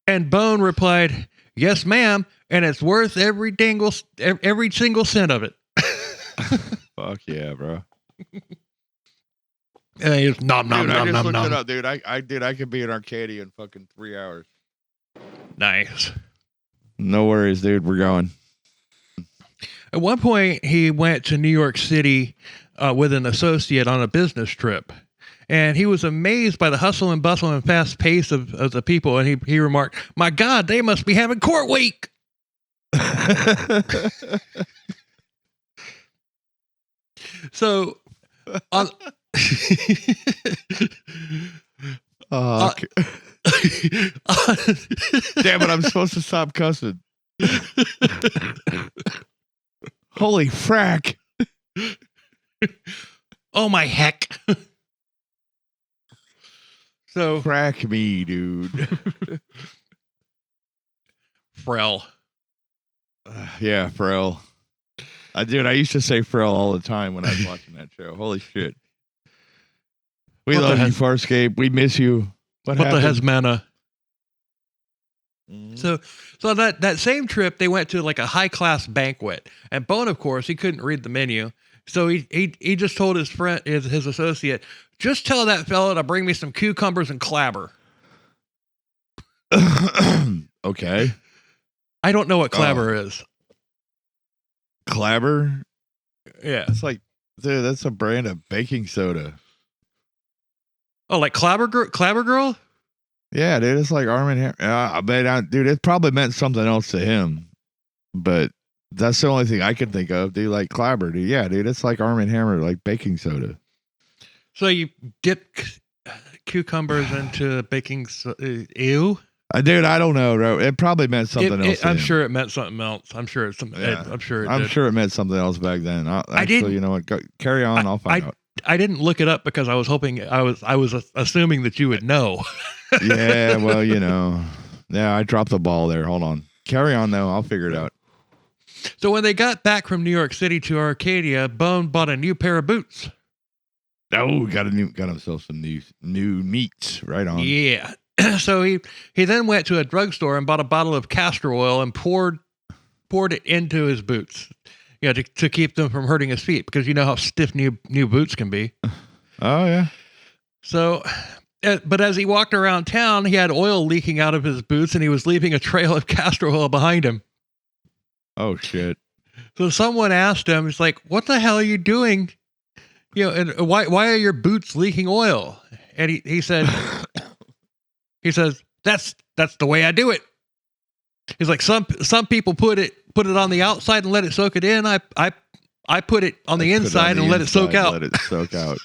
And Bone replied, "Yes, ma'am, and it's worth every single cent of it." Fuck yeah, bro. And he just nom nom nom nom nom. It up, dude. I could be in Arcadia in fucking 3 hours. Nice. No worries, dude. We're going. At one point, he went to New York City with an associate on a business trip. And he was amazed by the hustle and bustle and fast pace of the people. And he remarked, "My God, they must be having court week." So, on, damn it, I'm supposed to stop cussing. Holy frack. Oh my heck. So crack me, dude. Frell. Yeah, Frell. I used to say Frell all the time when I was watching that show. Holy shit. We love you, Farscape. We miss you. What the Hesmana? So that same trip, they went to like a high class banquet, and Bone, of course, he couldn't read the menu, so he just told his friend, his associate, "Just tell that fella to bring me some cucumbers and clabber." Okay. I don't know what Clabber is. Clabber? Yeah. It's like, dude, that's a brand of baking soda. Oh, like Clabber Girl? Yeah, dude, it's like Arm & Hammer. I bet, dude, it probably meant something else to him, but that's the only thing I can think of, dude. Like Clabber, dude. Yeah, dude, it's like Arm & Hammer, like baking soda. So you dip cucumbers into baking soda? Ew. Dude, I don't know, bro. It probably meant something else. I'm him. sure it meant something else. I'm sure it's something. Yeah. I'm sure I'm sure it meant something else back then. Actually, you know what? Carry on. I'll find out. I didn't look it up because I was hoping I was assuming that you would know. Yeah, well, you know, yeah, I dropped the ball there. Hold on. Carry on though. I'll figure it out. So when they got back from New York City to Arcadia, Bone bought a new pair of boots. Oh, got himself some new meats. Right on. Yeah. So he then went to a drugstore and bought a bottle of castor oil and poured it into his boots. Yeah, to keep them from hurting his feet, because you know how stiff new boots can be. Oh yeah. So, but as he walked around town, he had oil leaking out of his boots, and he was leaving a trail of castor oil behind him. Oh shit. So someone asked him, "It's like, what the hell are you doing? You know, and why are your boots leaking oil?" And he said, he says, "That's the way I do it." He's like, some people put it on the outside and let it soak it in. I put it on the inside and let it soak out. Let it soak out.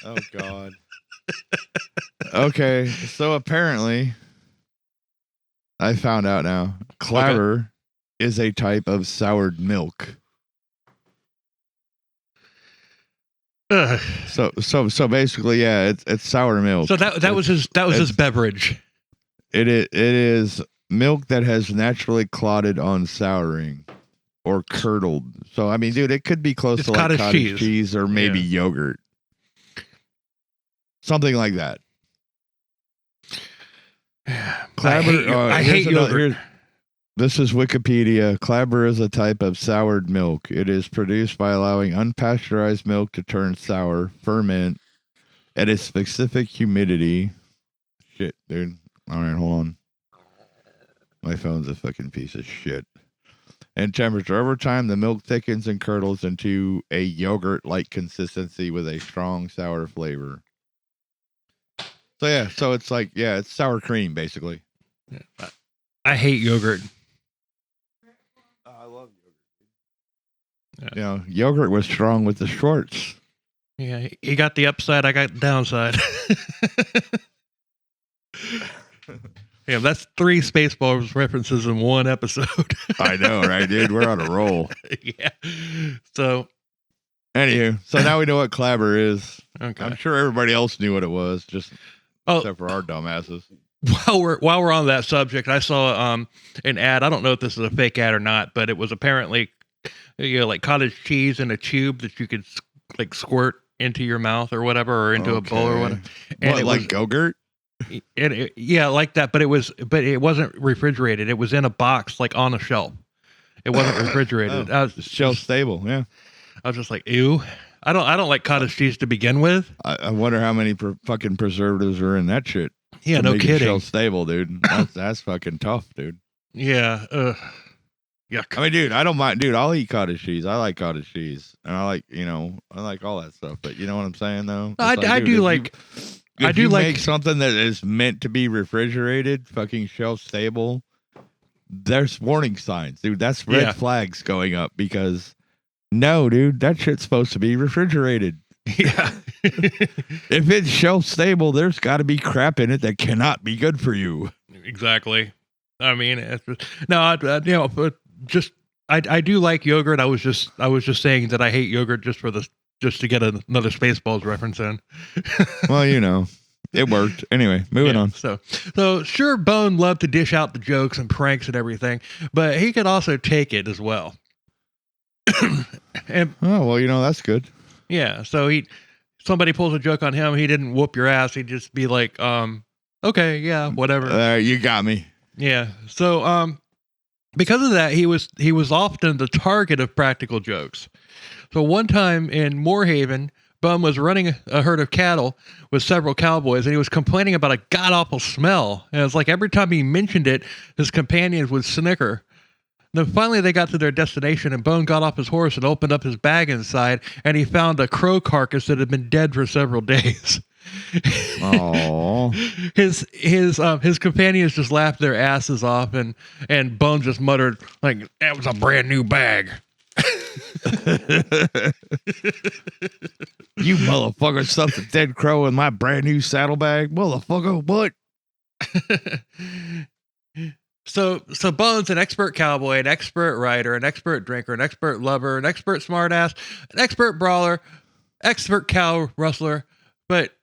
Oh God. Okay, so apparently, I found out now. Clabber is a type of soured milk. Ugh. So basically, yeah, it's sour milk. So that was his beverage. It is milk that has naturally clotted on souring or curdled. So I mean, dude, it could be close to like cottage cheese or maybe yogurt, something like that. Clabber, I hate yogurt. This is Wikipedia. Clabber is a type of soured milk. It is produced by allowing unpasteurized milk to turn sour, ferment at a specific humidity. Shit, dude. All right, hold on. My phone's a fucking piece of shit. And temperature. Over time, the milk thickens and curdles into a yogurt-like consistency with a strong sour flavor. So yeah, so it's like, yeah, it's sour cream, basically. Yeah. I hate yogurt. I love yogurt. Yeah. You know, yogurt was strong with the shorts. Yeah, he got the upside, I got the downside. Yeah, that's 3 Spaceballs references in one episode. I know, right, dude? We're on a roll. Yeah. So, anywho, so now we know what Clabber is. Okay. I'm sure everybody else knew what it was, just except for our dumbasses. While we're on that subject, I saw an ad. I don't know if this is a fake ad or not, but it was apparently like cottage cheese in a tube that you could like squirt into your mouth or whatever, or into a bowl or whatever. And what, it like was, Go-Gurt? Yeah, like that. But it wasn't refrigerated. It was in a box, like on a shelf. It wasn't refrigerated. Shelf stable. Yeah. I was just like, ew. I don't like cottage cheese to begin with. I wonder how many fucking preservatives are in that shit. Yeah, no kidding. Shelf stable, dude. That's fucking tough, dude. Yeah. Yuck. I mean, dude, I don't mind. Dude, I'll eat cottage cheese. I like cottage cheese, and I like all that stuff. But you know what I'm saying, though. I do like something that is meant to be refrigerated, fucking shelf stable. There's warning signs, dude. That's red flags going up because no, dude, that shit's supposed to be refrigerated. Yeah. If it's shelf stable, there's got to be crap in it that cannot be good for you. Exactly. I mean, but I do like yogurt. I was just saying that I hate yogurt just to get another Spaceballs reference in. Well, it worked. Anyway, moving on. So sure, Bone loved to dish out the jokes and pranks and everything, but he could also take it as well. And that's good. Yeah. So somebody pulls a joke on him, he didn't whoop your ass. He'd just be like, okay, yeah, whatever. You got me. Yeah. So, because of that, he was often the target of practical jokes. So one time in Moorhaven, Bum was running a herd of cattle with several cowboys, and he was complaining about a god-awful smell. And it was like every time he mentioned it, his companions would snicker. Then finally they got to their destination, and Bone got off his horse and opened up his bag inside, and he found a crow carcass that had been dead for several days. Oh, His companions just laughed their asses off, and Bone just muttered like, "That was a brand new bag." you motherfucker stuffed a dead crow in my brand new saddlebag, motherfucker! What? So Bone's an expert cowboy, an expert rider, an expert drinker, an expert lover, an expert smartass, an expert brawler, expert cow rustler. But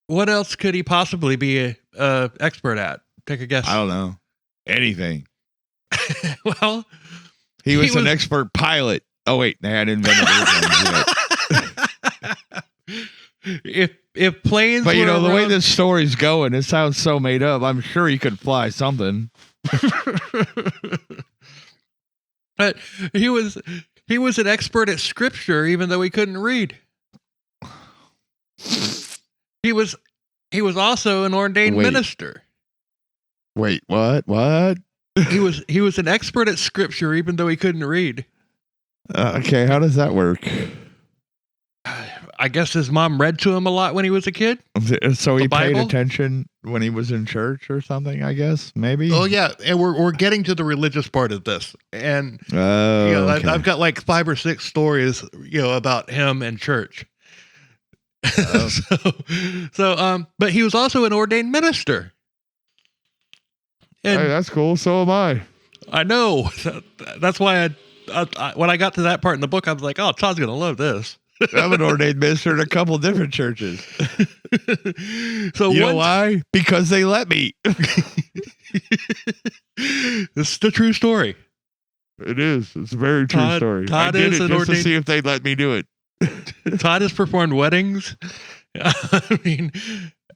what else could he possibly be a expert at? Take a guess. I don't know. Anything. Well, he was an expert pilot. Oh wait, I didn't invent it. If planes, but you know the way around, this story's going, it sounds so made up. I'm sure he could fly something. But he was an expert at scripture, even though he couldn't read. He was also an ordained minister. Wait, what? What? He was an expert at scripture, even though he couldn't read. Okay, how does that work? I guess his mom read to him a lot when he was a kid. So he paid Bible? attention when he was in church or something, I guess, maybe. Oh yeah, and we're getting to the religious part of this, and okay. I've got like 5 or 6 stories, about him and church. But he was also an ordained minister. And hey, that's cool. So am I. I know. That's why I when I got to that part in the book, I was like, "Oh, Todd's gonna love this." I'm an ordained minister in a couple different churches. So you know why? Because they let me. This is the true story. It is. It's a very true story. Todd I did is it an just ordained. to see if they'd let me do it. Todd has performed weddings. I mean,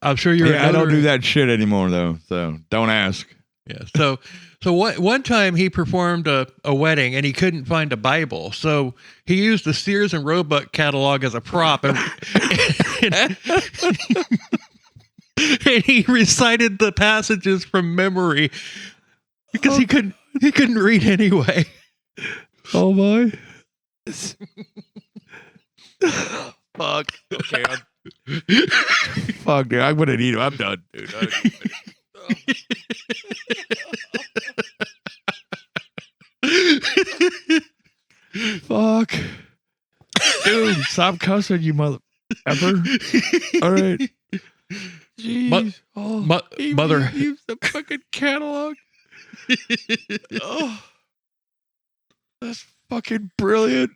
I'm sure you're. Yeah, I don't do that shit anymore though. So don't ask. Yeah. So one time he performed a wedding and he couldn't find a Bible, so he used the Sears and Roebuck catalog as a prop, and he recited the passages from memory because he couldn't read anyway. Oh my. Fuck. Okay. Fuck, dude. I'm gonna need him. I'm done, dude. Fuck. Dude, stop cussing, you mother effer. All right. Jeez. Mother. Use the fucking catalog. Oh, that's fucking brilliant.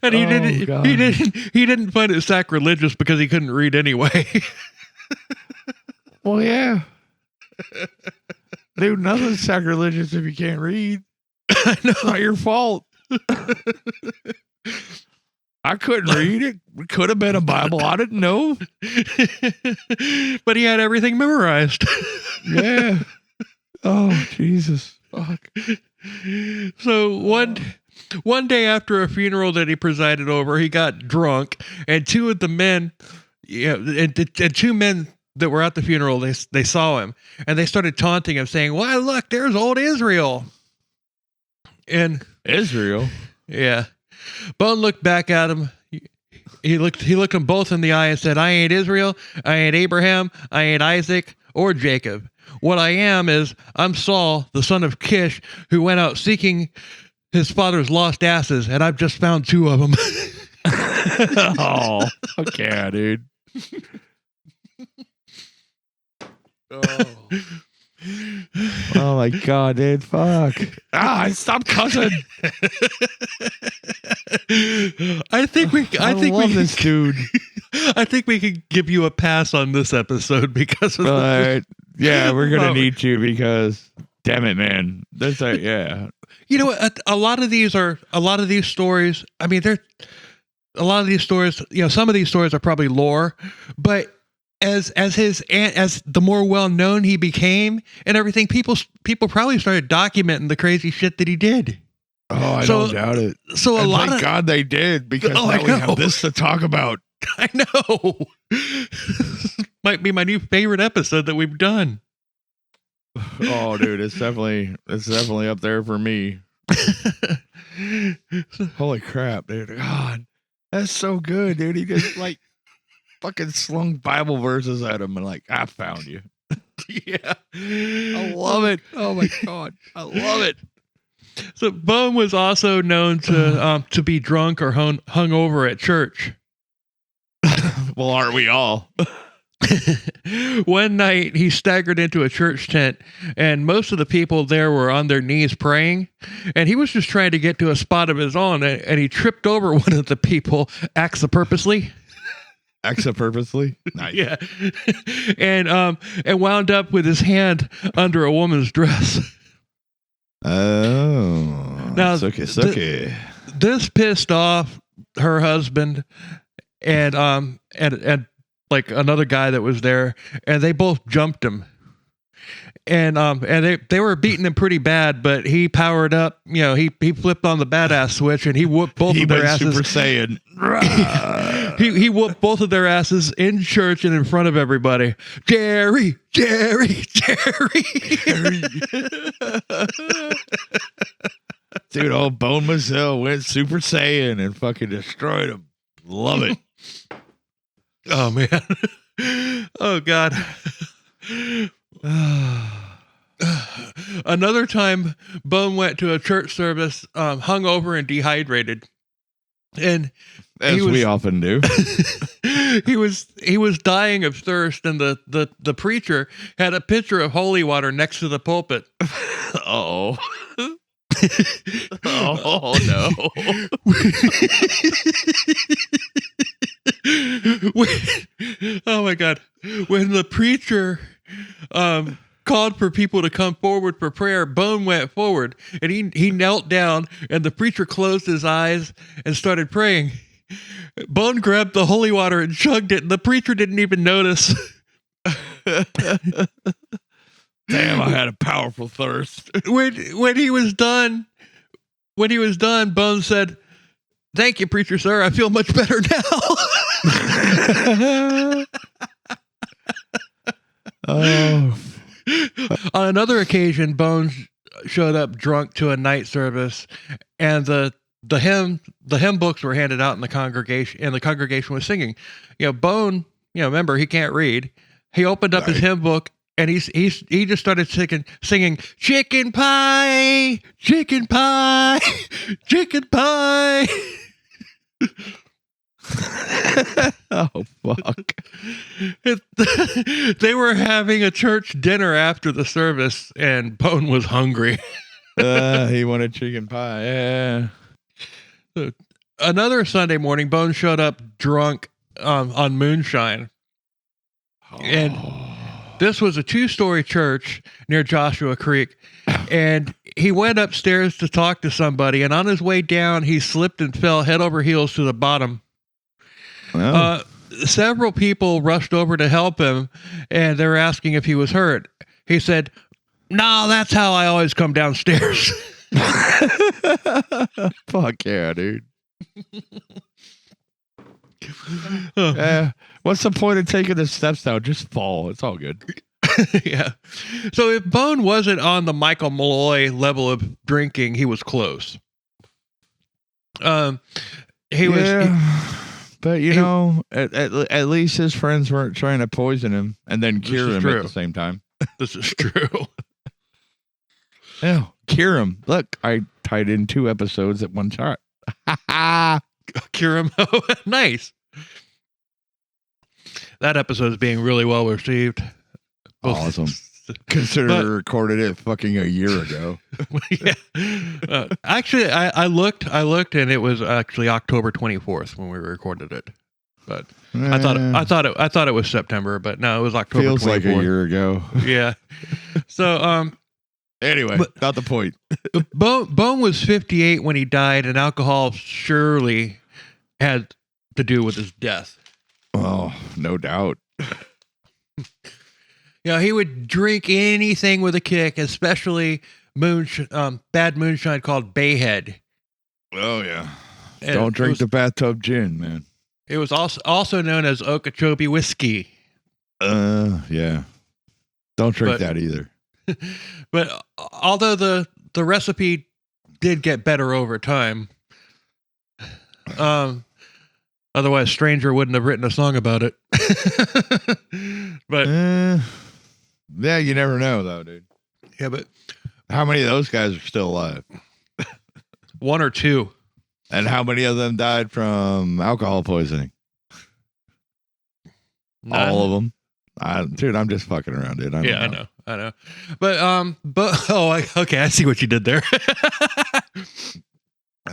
And he didn't find it sacrilegious because he couldn't read anyway. Well, yeah. Dude, nothing's sacrilegious if you can't read. I know. It's not your fault. I couldn't read it. It could have been a Bible. I didn't know. But he had everything memorized. Yeah. Oh, Jesus. Fuck. So one day after a funeral that he presided over, he got drunk, and 2 of the men, and 2 men that were at the funeral, they saw him, and they started taunting him, saying, "Why, look, there's old Israel." And Israel? Yeah. Bone looked back at him. He looked them both in the eye and said, "I ain't Israel, I ain't Abraham, I ain't Isaac or Jacob. What I am is, I'm Saul, the son of Kish, who went out seeking his father's lost asses, and I've just found 2 of them." Oh, okay, dude. Oh my God, dude. Fuck. Stop cussing. I think we love this dude. I think we could give you a pass on this episode because of yeah, we're gonna need you because damn it, man. That's yeah. You know what? A lot of these stories. I mean, a lot of these stories. Some of these stories are probably lore, but as the more well known he became and everything, people probably started documenting the crazy shit that he did. Oh, I So- don't doubt it. So a And lot thank of God they did, because Oh, now I we know. have this to talk about. I know. Might be my new favorite episode that we've done. Oh, dude, it's definitely up there for me. Holy crap, dude. God, that's so good, dude. He just like fucking slung Bible verses at him and like, I found you. Yeah. I love it. Oh my God. I love it. So Bone was also known to be drunk or hung over at church. Well, aren't we all? One night he staggered into a church tent and most of the people there were on their knees praying, and he was just trying to get to a spot of his own, and he tripped over one of the people purposely. Purposely? Nice. Yeah. And wound up with his hand under a woman's dress. Oh. Now, sucky. This pissed off her husband and like another guy that was there, and they both jumped him. And they were beating him pretty bad, but he powered up. You know, he flipped on the badass switch and he whooped both of their asses. Super Saiyan. He whooped both of their asses in church and in front of everybody. Jerry. Dude, old Bone Mizell went Super Saiyan and fucking destroyed him. Love it. Oh man. Oh God. Another time, Bone went to a church service, hungover and dehydrated, and As we often do. he was dying of thirst, and the preacher had a pitcher of holy water next to the pulpit. Oh. Oh no. Oh my God. When the preacher called for people to come forward for prayer, Bone went forward and he knelt down, and the preacher closed his eyes and started praying. Bone grabbed the holy water and chugged it, and the preacher didn't even notice. Damn, I had a powerful thirst. When he was done, Bone said, "Thank you, preacher sir. I feel much better now." Oh. On another occasion, Bones showed up drunk to a night service, and the hymn books were handed out in the congregation, and the congregation was singing. You know, Bone, remember, he can't read. He opened up his hymn book, and he just started singing chicken pie, chicken pie, chicken pie. Oh fuck. They were having a church dinner after the service, and Bone was hungry. He wanted chicken pie. Yeah. Another Sunday morning, Bone showed up drunk on moonshine. And this was a 2-story church near Joshua Creek. And he went upstairs to talk to somebody, and on his way down, he slipped and fell head over heels to the bottom. Oh. Several people rushed over to help him, and they were asking if he was hurt. He said, "No, that's how I always come downstairs." Fuck yeah, dude. Oh. What's the point of taking the steps down? Just fall. It's all good. Yeah. So if Bone wasn't on the Michael Malloy level of drinking, he was close. He was. But at least his friends weren't trying to poison him and then cure him at the same time. This is true. Yeah, cure him. Look, I tied in 2 episodes at one shot. Cure him. Nice. That episode is being really well received. Awesome. Considering we recorded it fucking a year ago. Yeah. Actually, I looked, and it was actually October 24th when we recorded it. But I thought it was September, but no, it was October. Feels 24th. like a year ago. Yeah. So anyway, not the point. Bone was 58 when he died, and alcohol surely had to do with his death. Oh, no doubt. He would drink anything with a kick, especially bad moonshine called Bayhead. Oh yeah. And Don't drink the bathtub gin, man. It was also known as Okeechobee whiskey. Yeah. Don't drink that either. But although the recipe did get better over time, otherwise Stranger wouldn't have written a song about it. But yeah, you never know though, dude. Yeah, but how many of those guys are still alive? One or two. And how many of them died from alcohol poisoning? None. All of them. Dude, I'm just fucking around, dude. I know. But okay, I see what you did there.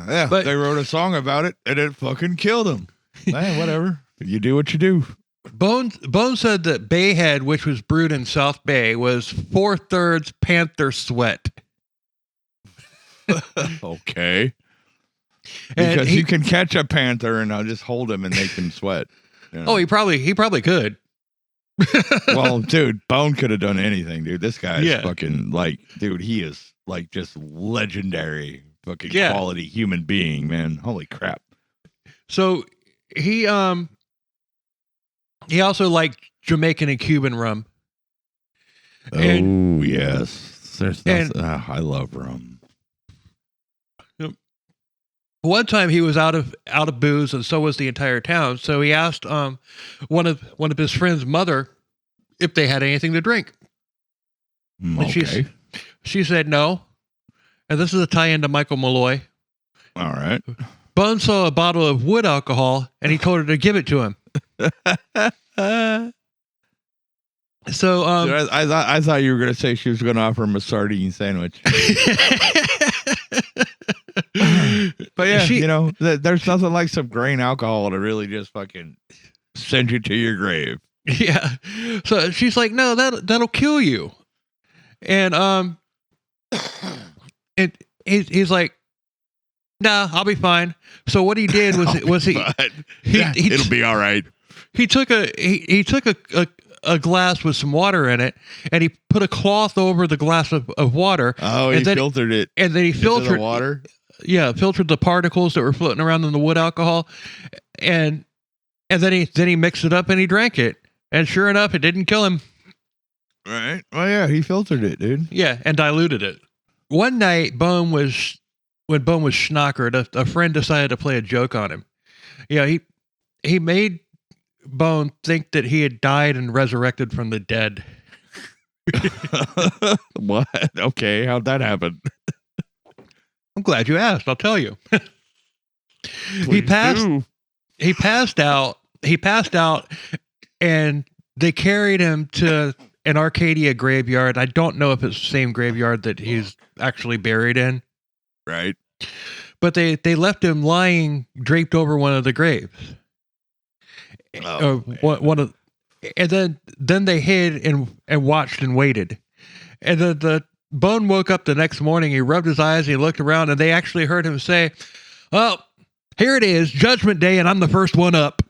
Yeah, but they wrote a song about it, and it fucking killed them. Man, whatever. You do what you do. Bone said that Bayhead, which was brewed in South Bay, was 4/3 panther sweat. Okay. Because you can catch a panther and I'll just hold him and make him sweat. You know? Oh, he probably could. Well, dude, Bone could have done anything, dude. This guy is fucking dude, he is just legendary fucking quality human being, man. Holy crap. So he also liked Jamaican and Cuban rum. Oh, yes. There's nothing, I love rum. One time he was out of booze, and so was the entire town. So he asked one of his friend's mother if they had anything to drink. Okay. And she said no. And this is a tie-in to Michael Malloy. All right. Bone saw a bottle of wood alcohol, and he told her to give it to him. So I thought you were going to say she was going to offer him a sardine sandwich. But yeah, there's nothing like some grain alcohol to really just fucking send you to your grave. Yeah. So she's like, no, that'll kill you. And he's like, nah, I'll be fine. So what he did was it'll be all right. He took a glass with some water in it, and he put a cloth over the glass of water. Oh, he filtered it. And then he filtered the water. Yeah, filtered the particles that were floating around in the wood alcohol, and then he mixed it up and he drank it, and sure enough, it didn't kill him. Right. Well, yeah, he filtered it, dude. Yeah, and diluted it. One night, when Bone was schnockered, a friend decided to play a joke on him. Yeah, he made Bone think that he had died and resurrected from the dead. What? Okay, how'd that happen? I'm glad you asked. I'll tell you. He passed out, and they carried him to an Arcadia graveyard. I don't know if it's the same graveyard that he's actually buried in. Right. But they left him lying draped over one of the graves. And then they hid and watched and waited. And the Bone woke up the next morning. He rubbed his eyes. He looked around, and they actually heard him say, "Well, here it is, Judgment Day, and I'm the first one up."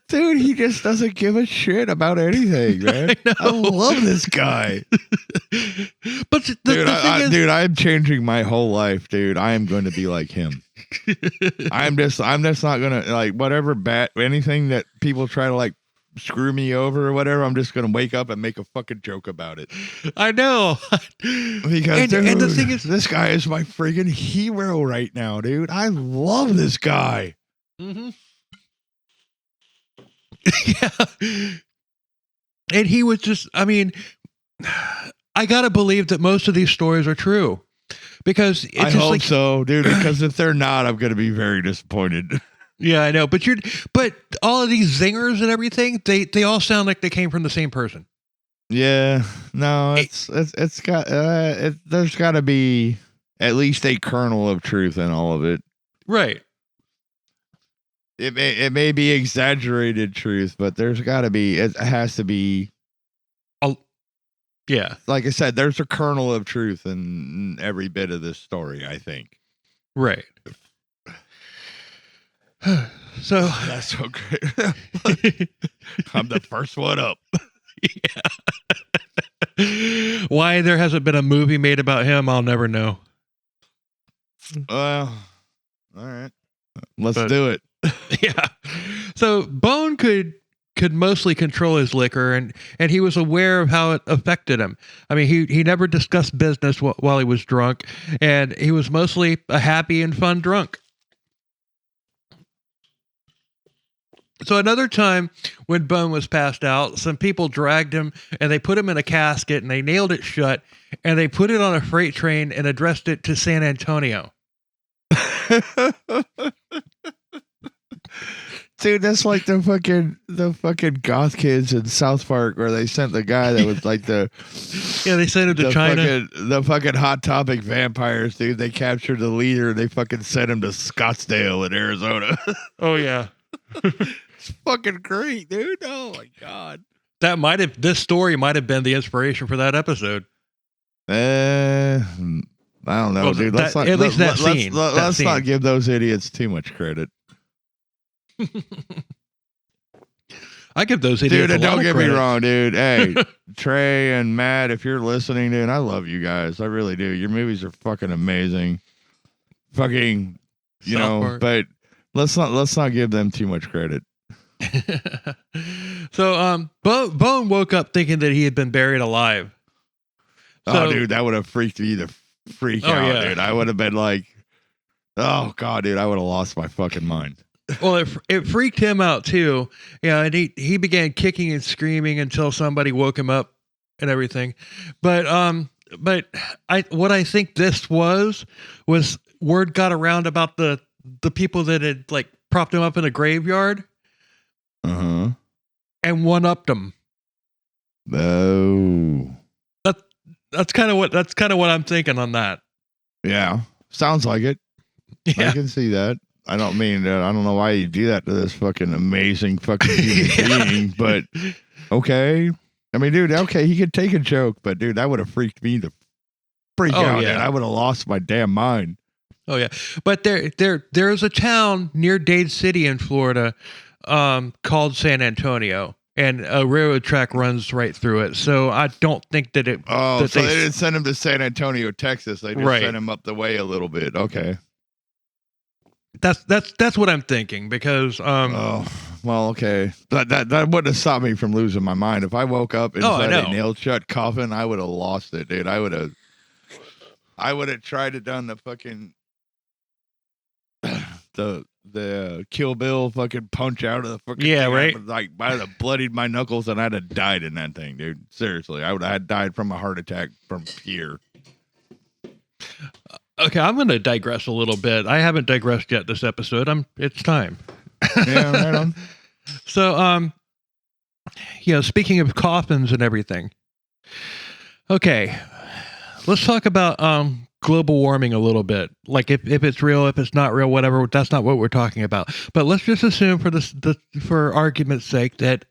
Dude, he just doesn't give a shit about anything, man. I love this guy. But dude, I'm changing my whole life, dude. I am going to be like him. I'm just not gonna whatever anything that people try to screw me over or whatever. I'm just gonna wake up and make a fucking joke about it. I know. Because and the thing is, this guy is my friggin' hero right now, dude. I love this guy. Mm-hmm. Yeah. And he was just, I gotta believe that most of these stories are true. Because I hope so, dude. Because if they're not, I'm gonna be very disappointed. Yeah, I know. But all of these zingers and everything, they all sound like they came from the same person. Yeah. No, there's got to be at least a kernel of truth in all of it. Right. It may be exaggerated truth, but there's got to be. It has to be. Yeah. Like I said, there's a kernel of truth in every bit of this story, I think. Right. So that's so great. I'm the first one up. Why there hasn't been a movie made about him, I'll never know. Well, all right. Let's But- do it. Yeah. So Bone could mostly control his liquor, and he was aware of how it affected him. I mean, he never discussed business while he was drunk, and he was mostly a happy and fun drunk. So another time when Bone was passed out, some people dragged him and they put him in a casket and they nailed it shut and they put it on a freight train and addressed it to San Antonio. Dude, that's like the fucking goth kids in South Park where they sent the guy that was like the Yeah, they sent him to China. The fucking Hot Topic vampires, dude. They captured the leader and they fucking sent him to Scottsdale in Arizona. Oh yeah. It's fucking great, dude. Oh my god. This story might have been the inspiration for that episode. I don't know, Well, dude. that scene. Let's not give those idiots too much credit. I give those idiots dude, a and lot don't of get credit. me wrong, dude. Hey, Trey and Matt, if you're listening, dude, I love you guys. I really do. Your movies are fucking amazing. Fucking, you South know, Park. but let's not give them too much credit. So Bone woke up thinking that he had been buried alive. Oh, dude, that would have freaked me the freak out, yeah. dude. I would have been like, oh god, dude, I would have lost my fucking mind. Well, it freaked him out too. Yeah, and he began kicking and screaming until somebody woke him up and everything. But what I think this was word got around about the people that had like propped him up in a graveyard and one-upped him. Oh. That's kind of what I'm thinking on that. Yeah. Sounds like it. Yeah. I can see that. I don't know why you do that to this fucking amazing fucking human being, but okay. I mean, dude, okay, he could take a joke, but dude, that would have freaked me the freak out, yeah. dude. I would have lost my damn mind. Oh yeah. But there's a town near Dade City in Florida called San Antonio, and a railroad track runs right through it. So I don't think that it. Oh, that so they didn't send him to San Antonio, Texas. They just Right. sent him up the way a little bit. Okay. That's what I'm thinking because Oh, well, okay. That wouldn't have stopped me from losing my mind. If I woke up inside a nailed shut coffin, I would have lost it, dude. I would have tried to done the fucking the Kill Bill fucking punch out of the fucking Yeah, thing. right. Like I'd have bloodied my knuckles and I'd have died in that thing, dude. Seriously, I would have died from a heart attack from fear. Okay, I'm going to digress a little bit. I haven't digressed yet this episode. It's time. Yeah, right on. So, speaking of coffins and everything. Okay, let's talk about global warming a little bit. Like if it's real, if it's not real, whatever. That's not what we're talking about. But let's just assume for argument's sake that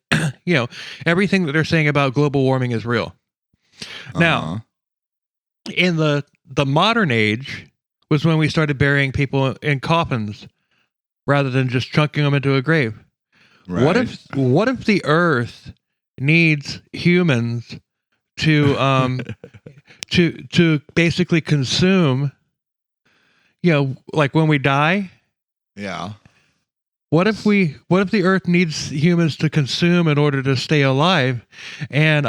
everything that they're saying about global warming is real. Now, in the modern age was when we started burying people in coffins rather than just chunking them into a grave. Right. What if the earth needs humans to to basically consume, like when we die? Yeah. What if the earth needs humans to consume in order to stay alive? And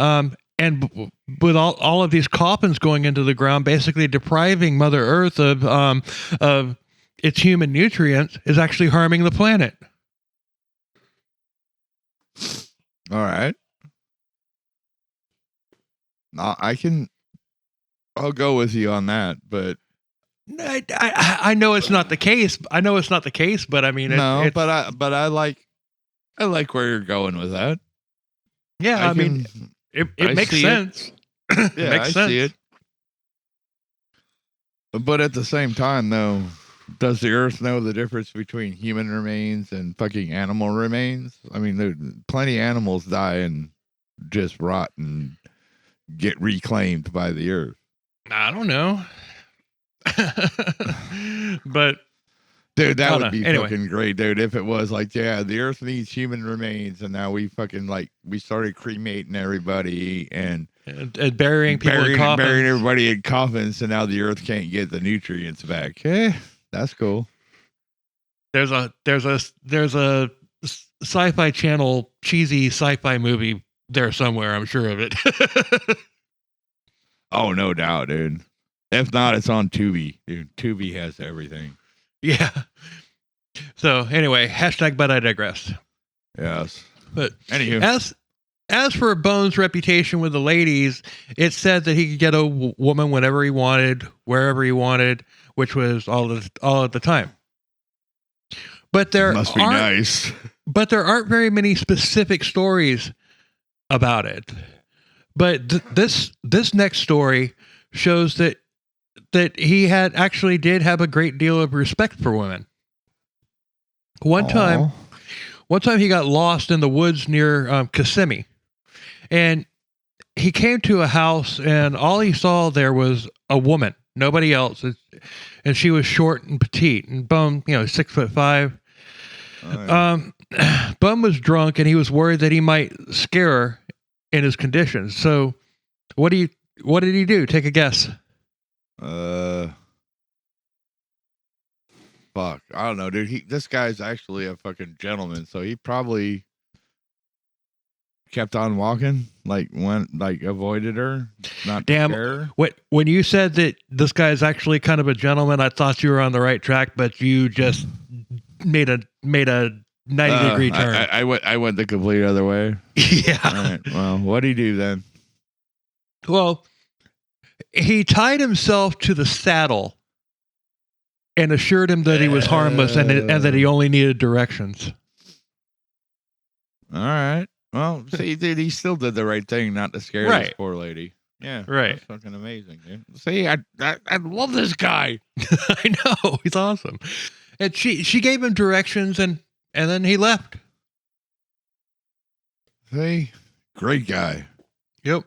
with all of these coffins going into the ground, basically depriving Mother Earth of its human nutrients is actually harming the planet. All right. I'll go with you on that, but I know it's not the case. But I mean, but I like where you're going with that. Yeah, I mean, it makes sense. Yeah, makes sense. See it. But at the same time, though, does the Earth know the difference between human remains and fucking animal remains? I mean, plenty of animals die and just rot and get reclaimed by the Earth. I don't know. But Dude, that I would don't be know. Anyway. fucking great, dude. If it was like, yeah, the Earth needs human remains, and now we fucking like we started cremating everybody and burying people in coffins. burying everybody in coffins, so now the Earth can't get the nutrients back. That's cool. There's a sci-fi channel cheesy sci-fi movie there somewhere. I'm sure of it. Oh, no doubt, dude. If not, it's on Tubi, dude. Tubi has everything. Yeah. So anyway, hashtag but I digress. Yes. But anywho, as for Bones' reputation with the ladies, it said that he could get a woman whenever he wanted, wherever he wanted, which was all at the time. But there must be nice. But there aren't very many specific stories about it. But this next story shows that he did have a great deal of respect for women. One time he got lost in the woods near Kissimmee, and he came to a house, and all he saw there was a woman, nobody else, and she was short and petite, and Bum, 6'5". Bum was drunk, and he was worried that he might scare her in his condition. So, what did he do? Take a guess. Fuck, I don't know, dude. This guy's actually a fucking gentleman, so he probably kept on walking, avoided her, not damn her. When you said that this guy's actually kind of a gentleman, I thought you were on the right track, but you just made a 90-degree turn. I went the complete other way. Yeah. All right. Well, what did he do then? Well, he tied himself to the saddle and assured him that he was harmless and that he only needed directions. All right. Well, see, dude, he still did the right thing, not to scare this poor lady. Yeah. Right. That's fucking amazing, dude. See, I love this guy. I know. He's awesome. And she gave him directions, and then he left. See? Great guy. Yep.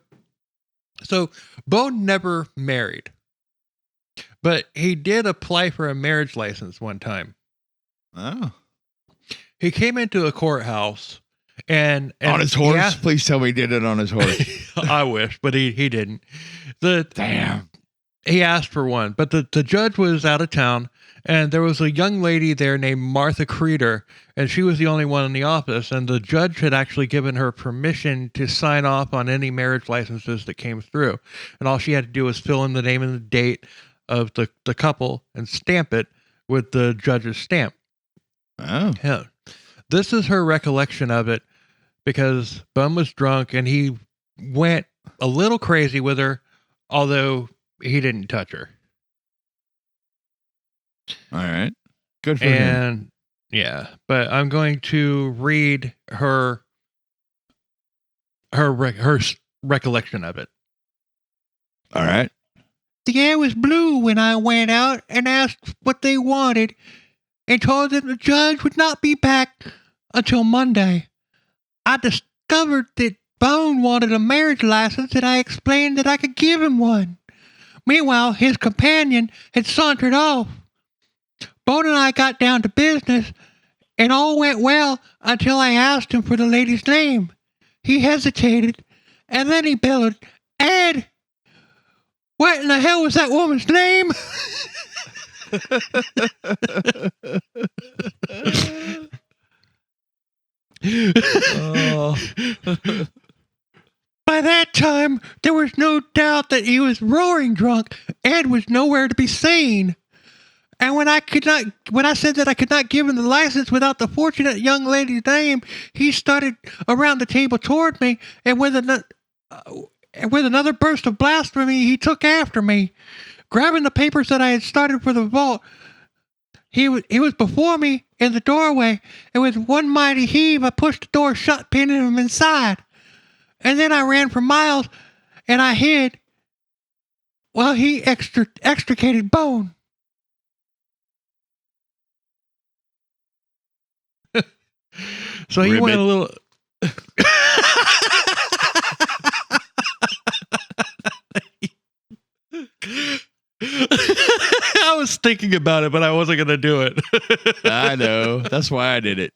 So, Bone never married, but he did apply for a marriage license one time. Oh. He came into a courthouse and on his horse? Please tell me he did it on his horse. I wish, but he didn't. Damn. He asked for one, but the judge was out of town, and there was a young lady there named Martha Creeder, and she was the only one in the office, and the judge had actually given her permission to sign off on any marriage licenses that came through, and all she had to do was fill in the name and the date of the couple and stamp it with the judge's stamp. Oh. Yeah. This is her recollection of it, because Bum was drunk, and he went a little crazy with her, although he didn't touch her. All right. Good for him. Yeah, but I'm going to read her recollection of it. All right. The air was blue when I went out and asked what they wanted, and told them the judge would not be back until Monday. I discovered that Bone wanted a marriage license, and I explained that I could give him one. Meanwhile, his companion had sauntered off. Bone and I got down to business, and all went well until I asked him for the lady's name. He hesitated, and then he bellowed, "Ed! What in the hell was that woman's name?" Oh. By that time, there was no doubt that he was roaring drunk. Ed was nowhere to be seen. And when I said that I could not give him the license without the fortunate young lady's name, he started around the table toward me, and with another burst of blasphemy, he took after me, grabbing the papers that I had started for the vault. He was before me in the doorway, and with one mighty heave, I pushed the door shut, pinning him inside. And then I ran for miles, and I hid while he extricated Bone. So he went a little... I was thinking about it, but I wasn't gonna do it. I know. That's why I did it.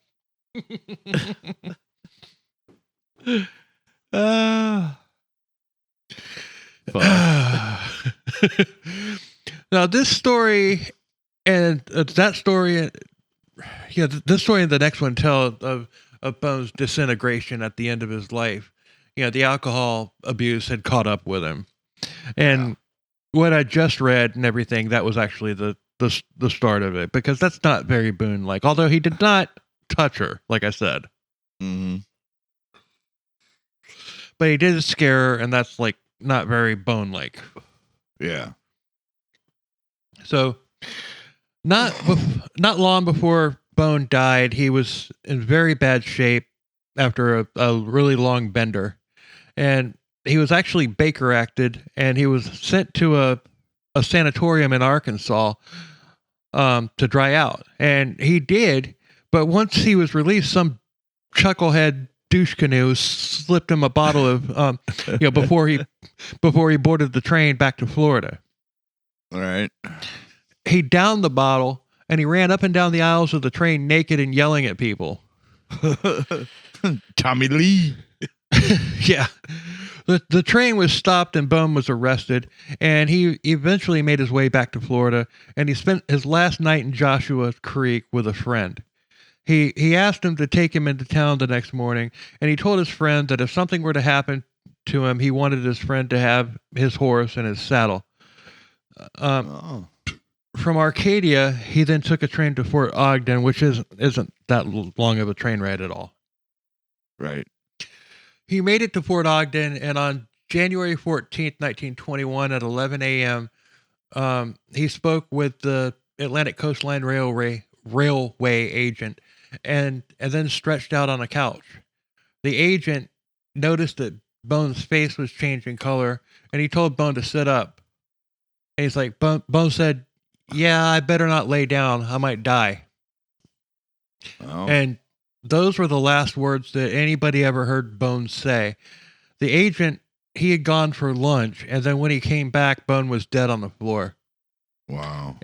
Now this story and that story, this story and the next one tell of Bones' disintegration at the end of his life. The alcohol abuse had caught up with him, and what I just read and everything, that was actually the start of it, because that's not very Boone-like. Although he did not touch her, like I said. Mm-hmm. But he did scare her, and that's like not very Bone-like. Yeah. So, not long before Bone died, he was in very bad shape after a really long bender, and he was actually Baker acted, and he was sent to a sanatorium in Arkansas to dry out, and he did. But once he was released, some chucklehead douche canoe slipped him a bottle of before he boarded the train back to Florida. All right. He downed the bottle and he ran up and down the aisles of the train naked and yelling at people. Tommy Lee. Yeah. The train was stopped and Bone was arrested, and he eventually made his way back to Florida, and he spent his last night in Joshua Creek with a friend. He asked him to take him into town the next morning, and he told his friend that if something were to happen to him, he wanted his friend to have his horse and his saddle. From Arcadia, he then took a train to Fort Ogden, which isn't that long of a train ride at all. Right. He made it to Fort Ogden, and on January 14th, 1921, at 11 a.m., he spoke with the Atlantic Coastline Railway agent, and then stretched out on a couch. The agent noticed that Bone's face was changing color, and he told Bone to sit up. And he's like, Bone said, "Yeah, I better not lay down. I might die." Oh. And those were the last words that anybody ever heard Bone say. The agent, he had gone for lunch, and then when he came back, Bone was dead on the floor. Wow.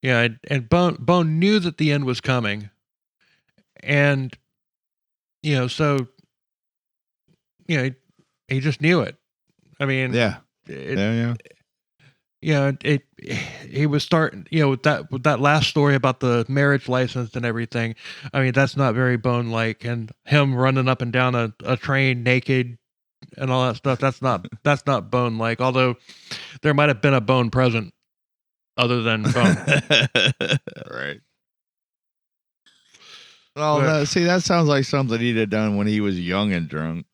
Yeah, and Bone knew that the end was coming. And, so, he just knew it. I mean, yeah. He was starting, with that last story about the marriage license and everything. I mean, that's not very Bone-like, and him running up and down a train naked and all that stuff. That's not Bone-like. Although there might have been a Bone present other than Bone. Right. Well, see, that sounds like something he'd have done when he was young and drunk.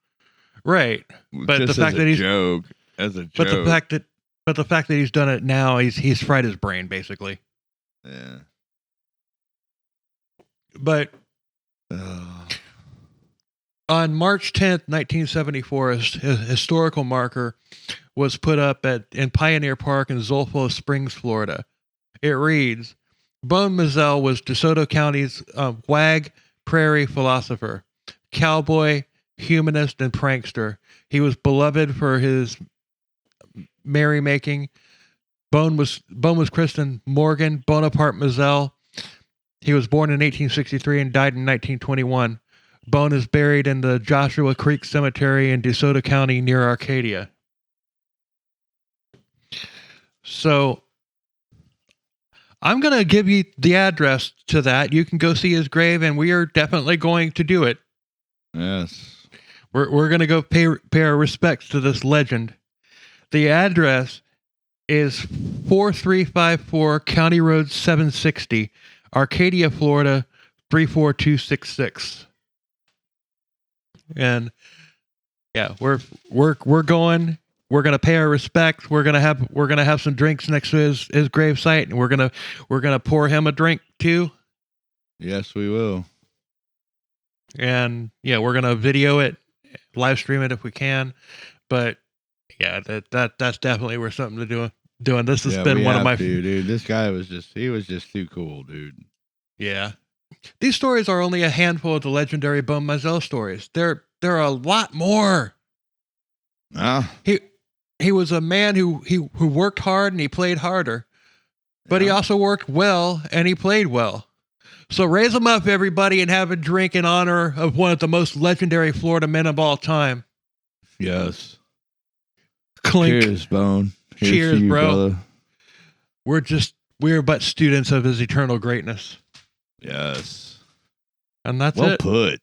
Right. But just the fact that he's as a joke. But the fact that he's done it now, he's fried his brain, basically. Yeah. But on March 10th, 1974, a historical marker was put up in Pioneer Park in Zolfo Springs, Florida. It reads, Bone Mizell was DeSoto County's wag prairie philosopher, cowboy, humanist, and prankster. He was beloved for his merrymaking. Bone was christened Morgan Bonaparte Mizell. He was born in 1863 and died in 1921. Bone is buried in the Joshua Creek Cemetery in DeSoto County near Arcadia. So I'm going to give you the address to that. You can go see his grave, and we are definitely going to do it. Yes. We're going to go pay our respects to this legend. The address is 4354 County Road 760, Arcadia, Florida 34266. And yeah, we're going. We're gonna pay our respects. We're gonna have some drinks next to his gravesite, and we're gonna pour him a drink too. Yes, we will. And yeah, we're gonna video it, live stream it if we can. But yeah, that's definitely worth something to doing. This has been one of my dude. This guy was just too cool, dude. Yeah. These stories are only a handful of the legendary Bone Mizell stories. There are a lot more. He was a man who worked hard and he played harder. but he also worked well and he played well. So raise him up, everybody, and have a drink in honor of one of the most legendary Florida men of all time. Yes. Clink. Cheers, Bone. Here's Cheers, to you, bro. brother. We're but students of his eternal greatness. Yes. And that's Well it. put.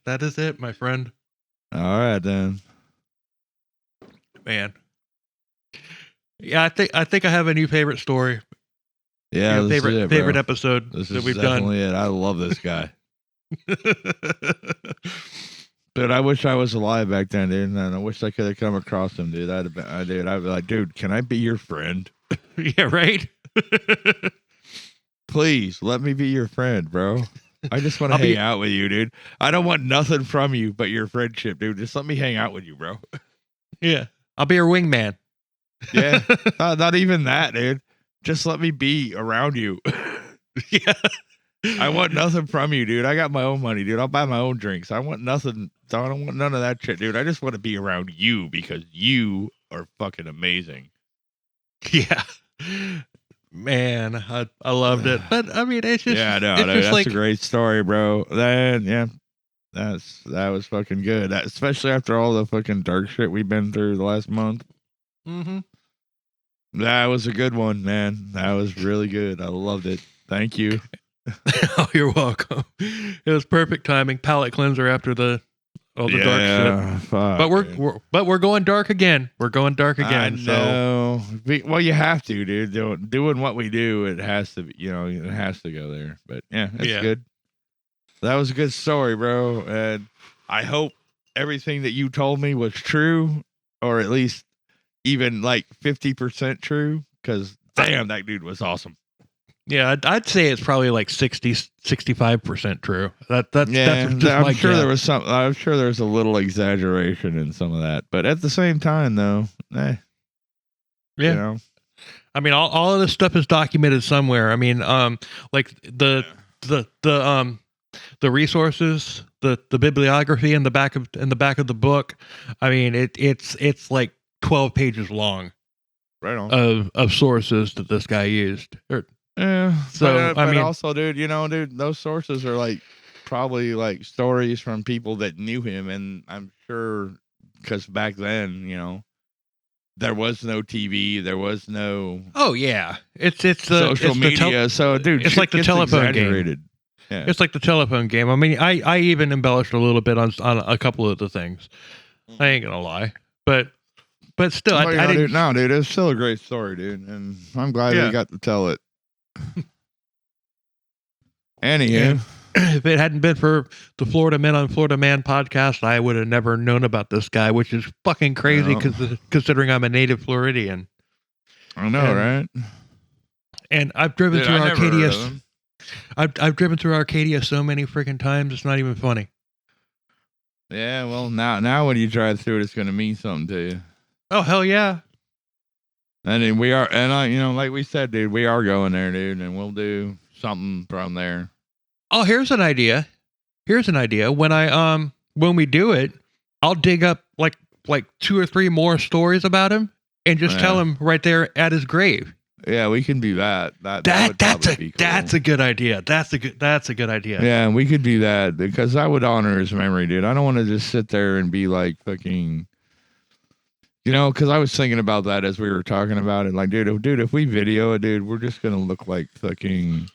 That is it, my friend. All right, then. Man. Yeah, I think I have a new favorite story. Yeah, this is it, favorite bro. episode This that is we've done. definitely it. I love this guy. Dude, I wish I was alive back then, dude. And I wish I could have come across him, dude. I'd be like, dude, can I be your friend? Yeah, right? Please let me be your friend, bro. I just want to hang out with you, dude. I don't want nothing from you but your friendship, dude. Just let me hang out with you, bro. Yeah. I'll be your wingman. Yeah. Not even that, dude. Just let me be around you. Yeah. I want nothing from you, dude. I got my own money, dude. I'll buy my own drinks. I want nothing. I don't want none of that shit, dude. I just want to be around you because you are fucking amazing. Yeah. Man, I loved it. But I mean, it's just that's like a great story, bro. That was fucking good. Especially after all the fucking dark shit we've been through the last month. Mm-hmm. That was a good one, man. That was really good. I loved it. Thank you. Oh, you're welcome. It was perfect timing. Palate cleanser after all the dark shit. Fuck, but we're going dark again. We're going dark again. I know. Well, you have to, dude. Doing what we do, it has to be. It has to go there. But yeah, it's good. That was a good story, bro. And I hope everything that you told me was true, or at least even like 50% true. Because damn, that dude was awesome. Yeah, I'd say it's probably like 65% true. That's I'm sure there was some. I'm sure there's a little exaggeration in some of that, but at the same time, though, yeah. I mean, all of this stuff is documented somewhere. I mean, like the resources, the bibliography in the back of the book. I mean, it's like 12 pages long. Right on. Of sources that this guy used. Yeah. So I mean, also, dude, those sources are like probably like stories from people that knew him, and I'm sure because back then, there was no TV, there was no. Oh yeah, it's social media. So, dude, it's like the telephone game. Yeah. It's like the telephone game. I mean, I even embellished a little bit on a couple of the things. I ain't gonna lie, but still, I didn't. Dude, no, dude, it's still a great story, dude, and I'm glad we got to tell it. Anywho, if it hadn't been for the Florida Men on Florida Man podcast, I would have never known about this guy, which is fucking crazy considering I'm a native Floridian. I know, right? And I've driven through Arcadia. I've driven through Arcadia so many freaking times, it's not even funny. Yeah, well, now when you drive through it, it's going to mean something to you. Oh, hell yeah. And then we are, and like we said, dude, we are going there, dude, and we'll do something from there. Oh, here's an idea. When we do it, I'll dig up like 2 or 3 more stories about him and just tell him right there at his grave. Yeah, we can do that. That's a good idea. That's a good idea. Yeah, we could do that because I would honor his memory, dude. I don't want to just sit there and be like fucking. Because I was thinking about that as we were talking about it. Like, dude, if we video it, dude, we're just gonna look like fucking,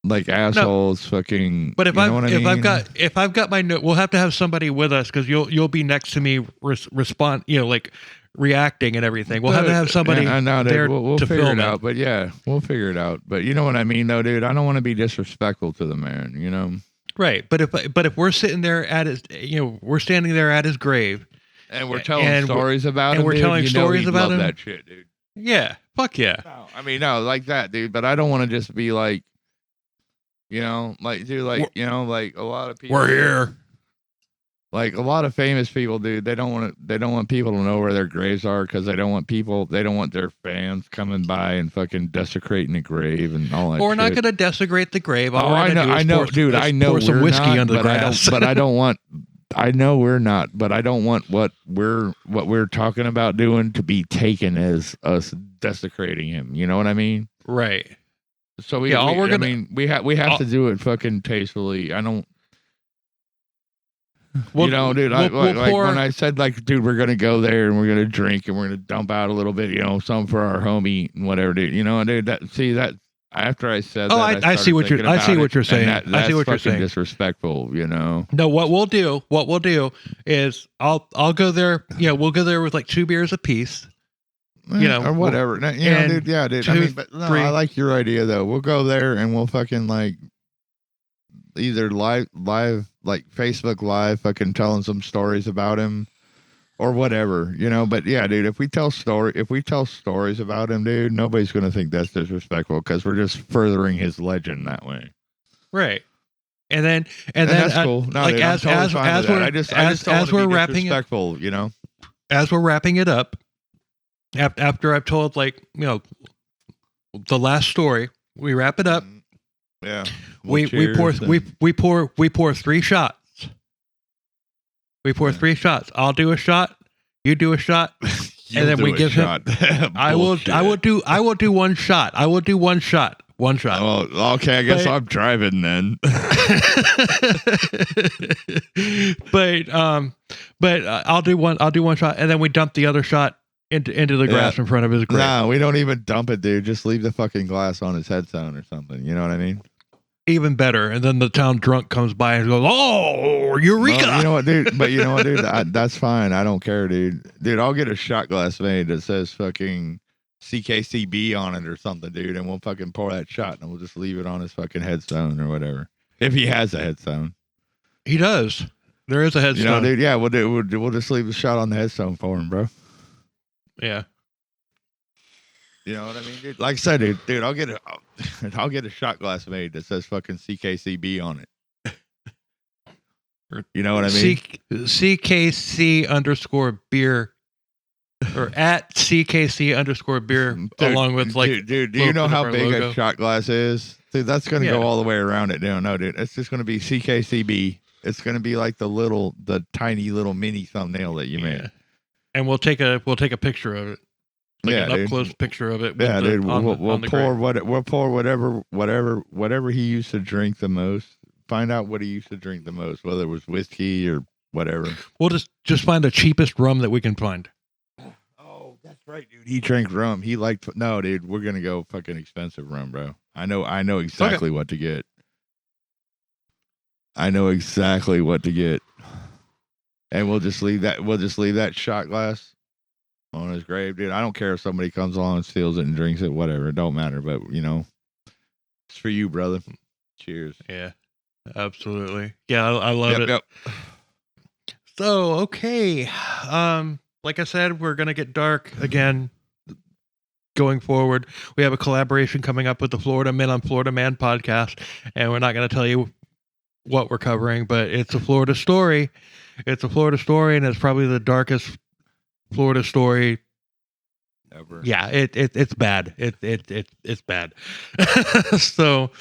like assholes, fucking. But if I've got my note, we'll have to have somebody with us because you'll be next to me, respond, like reacting and everything. We'll have to have somebody there we'll to figure film it out. But yeah, we'll figure it out. But you know what I mean, though, dude. I don't want to be disrespectful to the man, Right, but if we're sitting there at his, we're standing there at his grave. And we're telling stories about him. And we're telling stories about him. That shit, dude. Yeah. Fuck yeah. No, like that, dude. But I don't want to just be like, like, dude, like, like a lot of people. We're here. Like a lot of famous people, dude. They don't want people to know where their graves are because they don't want their fans coming by and fucking desecrating the grave and all that. We're not going to desecrate the grave. I know, dude. I know. Pour some whiskey under the grass. But I don't want I know we're not, but I don't want what we're talking about doing to be taken as us desecrating him. You know what I mean? Right. So we have to do it fucking tastefully. I don't. We'll, dude, when I said, like, dude, we're gonna go there and we're gonna drink and we're gonna dump out a little bit, some for our homie and whatever, dude. Dude, that after I said that, I see what you're saying. That's I see what you're saying. Disrespectful, No, what we'll do is I'll go there. We'll go there with like 2 beers apiece. Or whatever. Dude. Yeah, dude. I like your idea though. We'll go there and we'll fucking like either live like Facebook Live, fucking telling some stories about him or whatever, But yeah, dude, if we tell stories about him, dude, nobody's gonna think that's disrespectful because we're just furthering his legend that way. Right. And then that's cool. No, like dude, as we're wrapping it, as we're wrapping it up, after I've told like the last story, we wrap it up. Yeah. We pour 3 shots. We pour 3 shots. I'll do a shot. You do a shot. And then we give him. I will do 1 shot. I will do 1 shot. 1 shot. Oh, okay. I guess I'm driving then. but I'll do 1 shot, and then we dump the other shot into the grass in front of his grave. No, we don't even dump it, dude. Just leave the fucking glass on his headstone or something. You know what I mean? Even better. And then the town drunk comes by and goes, "Oh, Eureka!" Well, you know what, dude? But you know what, dude? That's fine. I don't care, dude. Dude, I'll get a shot glass made that says fucking CKCB on it or something, dude, and we'll fucking pour that shot and we'll just leave it on his fucking headstone or whatever. If he has a headstone. He does. There is a headstone. Dude, yeah, we'll just leave the shot on the headstone for him, bro. Yeah. You know what I mean, dude? Like I said, dude, I'll get a shot glass made that says fucking CKCB on it. You know what I mean? CKC _beer or at CKC _beer along with like. Dude, do you know how big logo? A shot glass is? Dude, that's going to go all the way around it. No, dude, it's just going to be CKCB. It's going to be like the tiny little mini thumbnail that you made. And we'll take a picture of it. Like an up close picture of it. Yeah, dude. We'll pour whatever he used to drink the most. Find out what he used to drink the most, whether it was whiskey or whatever. We'll just find the cheapest rum that we can find. Oh, that's right, dude. He drank rum. No, dude. We're gonna go fucking expensive rum, bro. I know exactly what to get. I know exactly what to get. And we'll just leave that shot glass on his grave, dude. I don't care if somebody comes along and steals it and drinks it, whatever. It don't matter. But it's for you, brother. Cheers. Yeah, absolutely. Yeah, I love it. Yep. So, okay. Like I said, we're gonna get dark again going forward. We have a collaboration coming up with the Florida Men on Florida Man podcast, and we're not gonna tell you what we're covering, but it's a Florida story. It's a Florida story, and it's probably the darkest Florida story ever. Yeah, it's bad. It's bad. So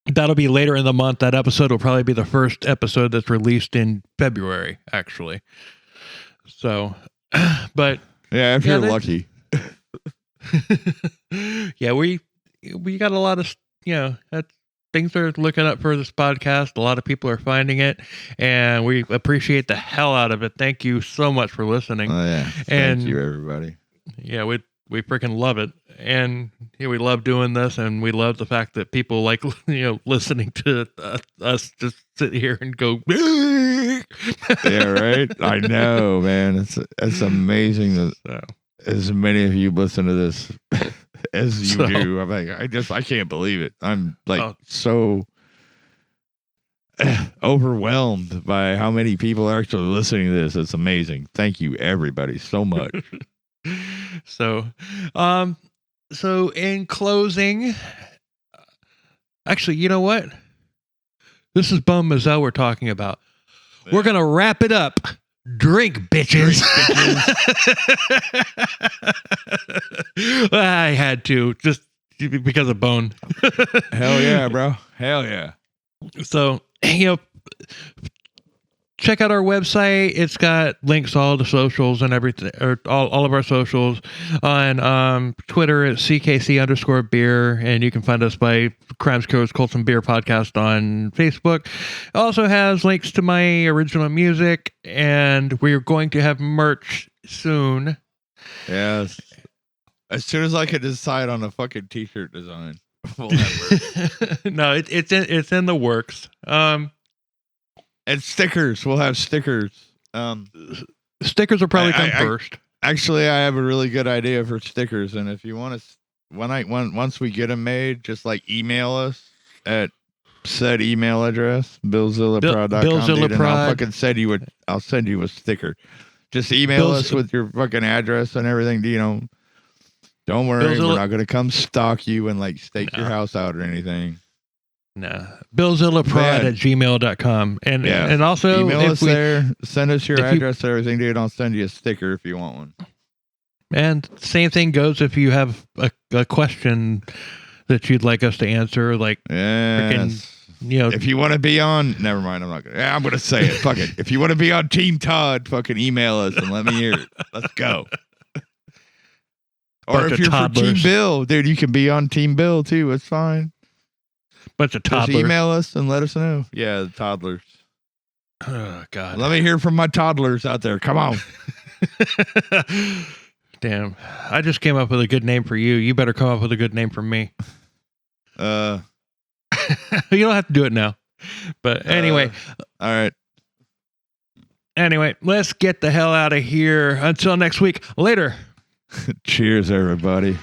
that'll be later in the month. That episode will probably be the first episode that's released in February, actually. So, but yeah, if you're lucky. Yeah, we got a lot of things are looking up for this podcast. A lot of people are finding it, and we appreciate the hell out of it. Thank you so much for listening. Oh yeah, thank you, everybody. Yeah, we freaking love it, and we love doing this, and we love the fact that people like listening to us just sit here and go. Yeah, right. I know, man. It's amazing that as many of you listen to this as you do. I'm like, I can't believe it. I'm like so overwhelmed by how many people are actually listening to this. It's amazing. Thank you, everybody, so much. So in closing, actually, you know what? This is Bum Mizell we're talking about. Yeah. We're gonna wrap it up. Drink, bitches. I had to, just because of Bone. Hell yeah, bro. Hell yeah. So, check out our website. It's got links to all the socials and everything, or all of our socials. On Twitter, it's CKC_beer, and you can find us by Crimes, Codes, Cults, and Beer Podcast on Facebook. It also has links to my original music, and we're going to have merch soon. Yes. As soon as I could decide on a fucking t-shirt design, we'll have merch. No, it's in the works. And stickers. We'll have stickers. Stickers will probably come first. Actually, I have a really good idea for stickers, and if you want to, once we get them made, just like email us at said email address, BillZillaProd.com. BillZillaProd. I'll send you a sticker. Just email us with your fucking address and everything. You know, don't worry, we're not gonna come stalk you and like stake your house out or anything. No. BillZillaProd@gmail.com. And also email us there, send us your address and everything, dude. I'll send you a sticker if you want one. And same thing goes if you have a question that you'd like us to answer, like if you want to be on, never mind, I'm gonna say it. Fuck it. If you want to be on Team Todd, fucking email us and let me hear it. Let's go. Or if you're for Team Bill, dude, you can be on Team Bill too. It's fine. Bunch of toddlers. Just email us and let us know. Yeah, the toddlers. Oh, God. Let me hear from my toddlers out there. Come on. Damn. I just came up with a good name for you. You better come up with a good name for me. You don't have to do it now. But anyway. All right. Anyway, let's get the hell out of here. Until next week. Later. Cheers, everybody.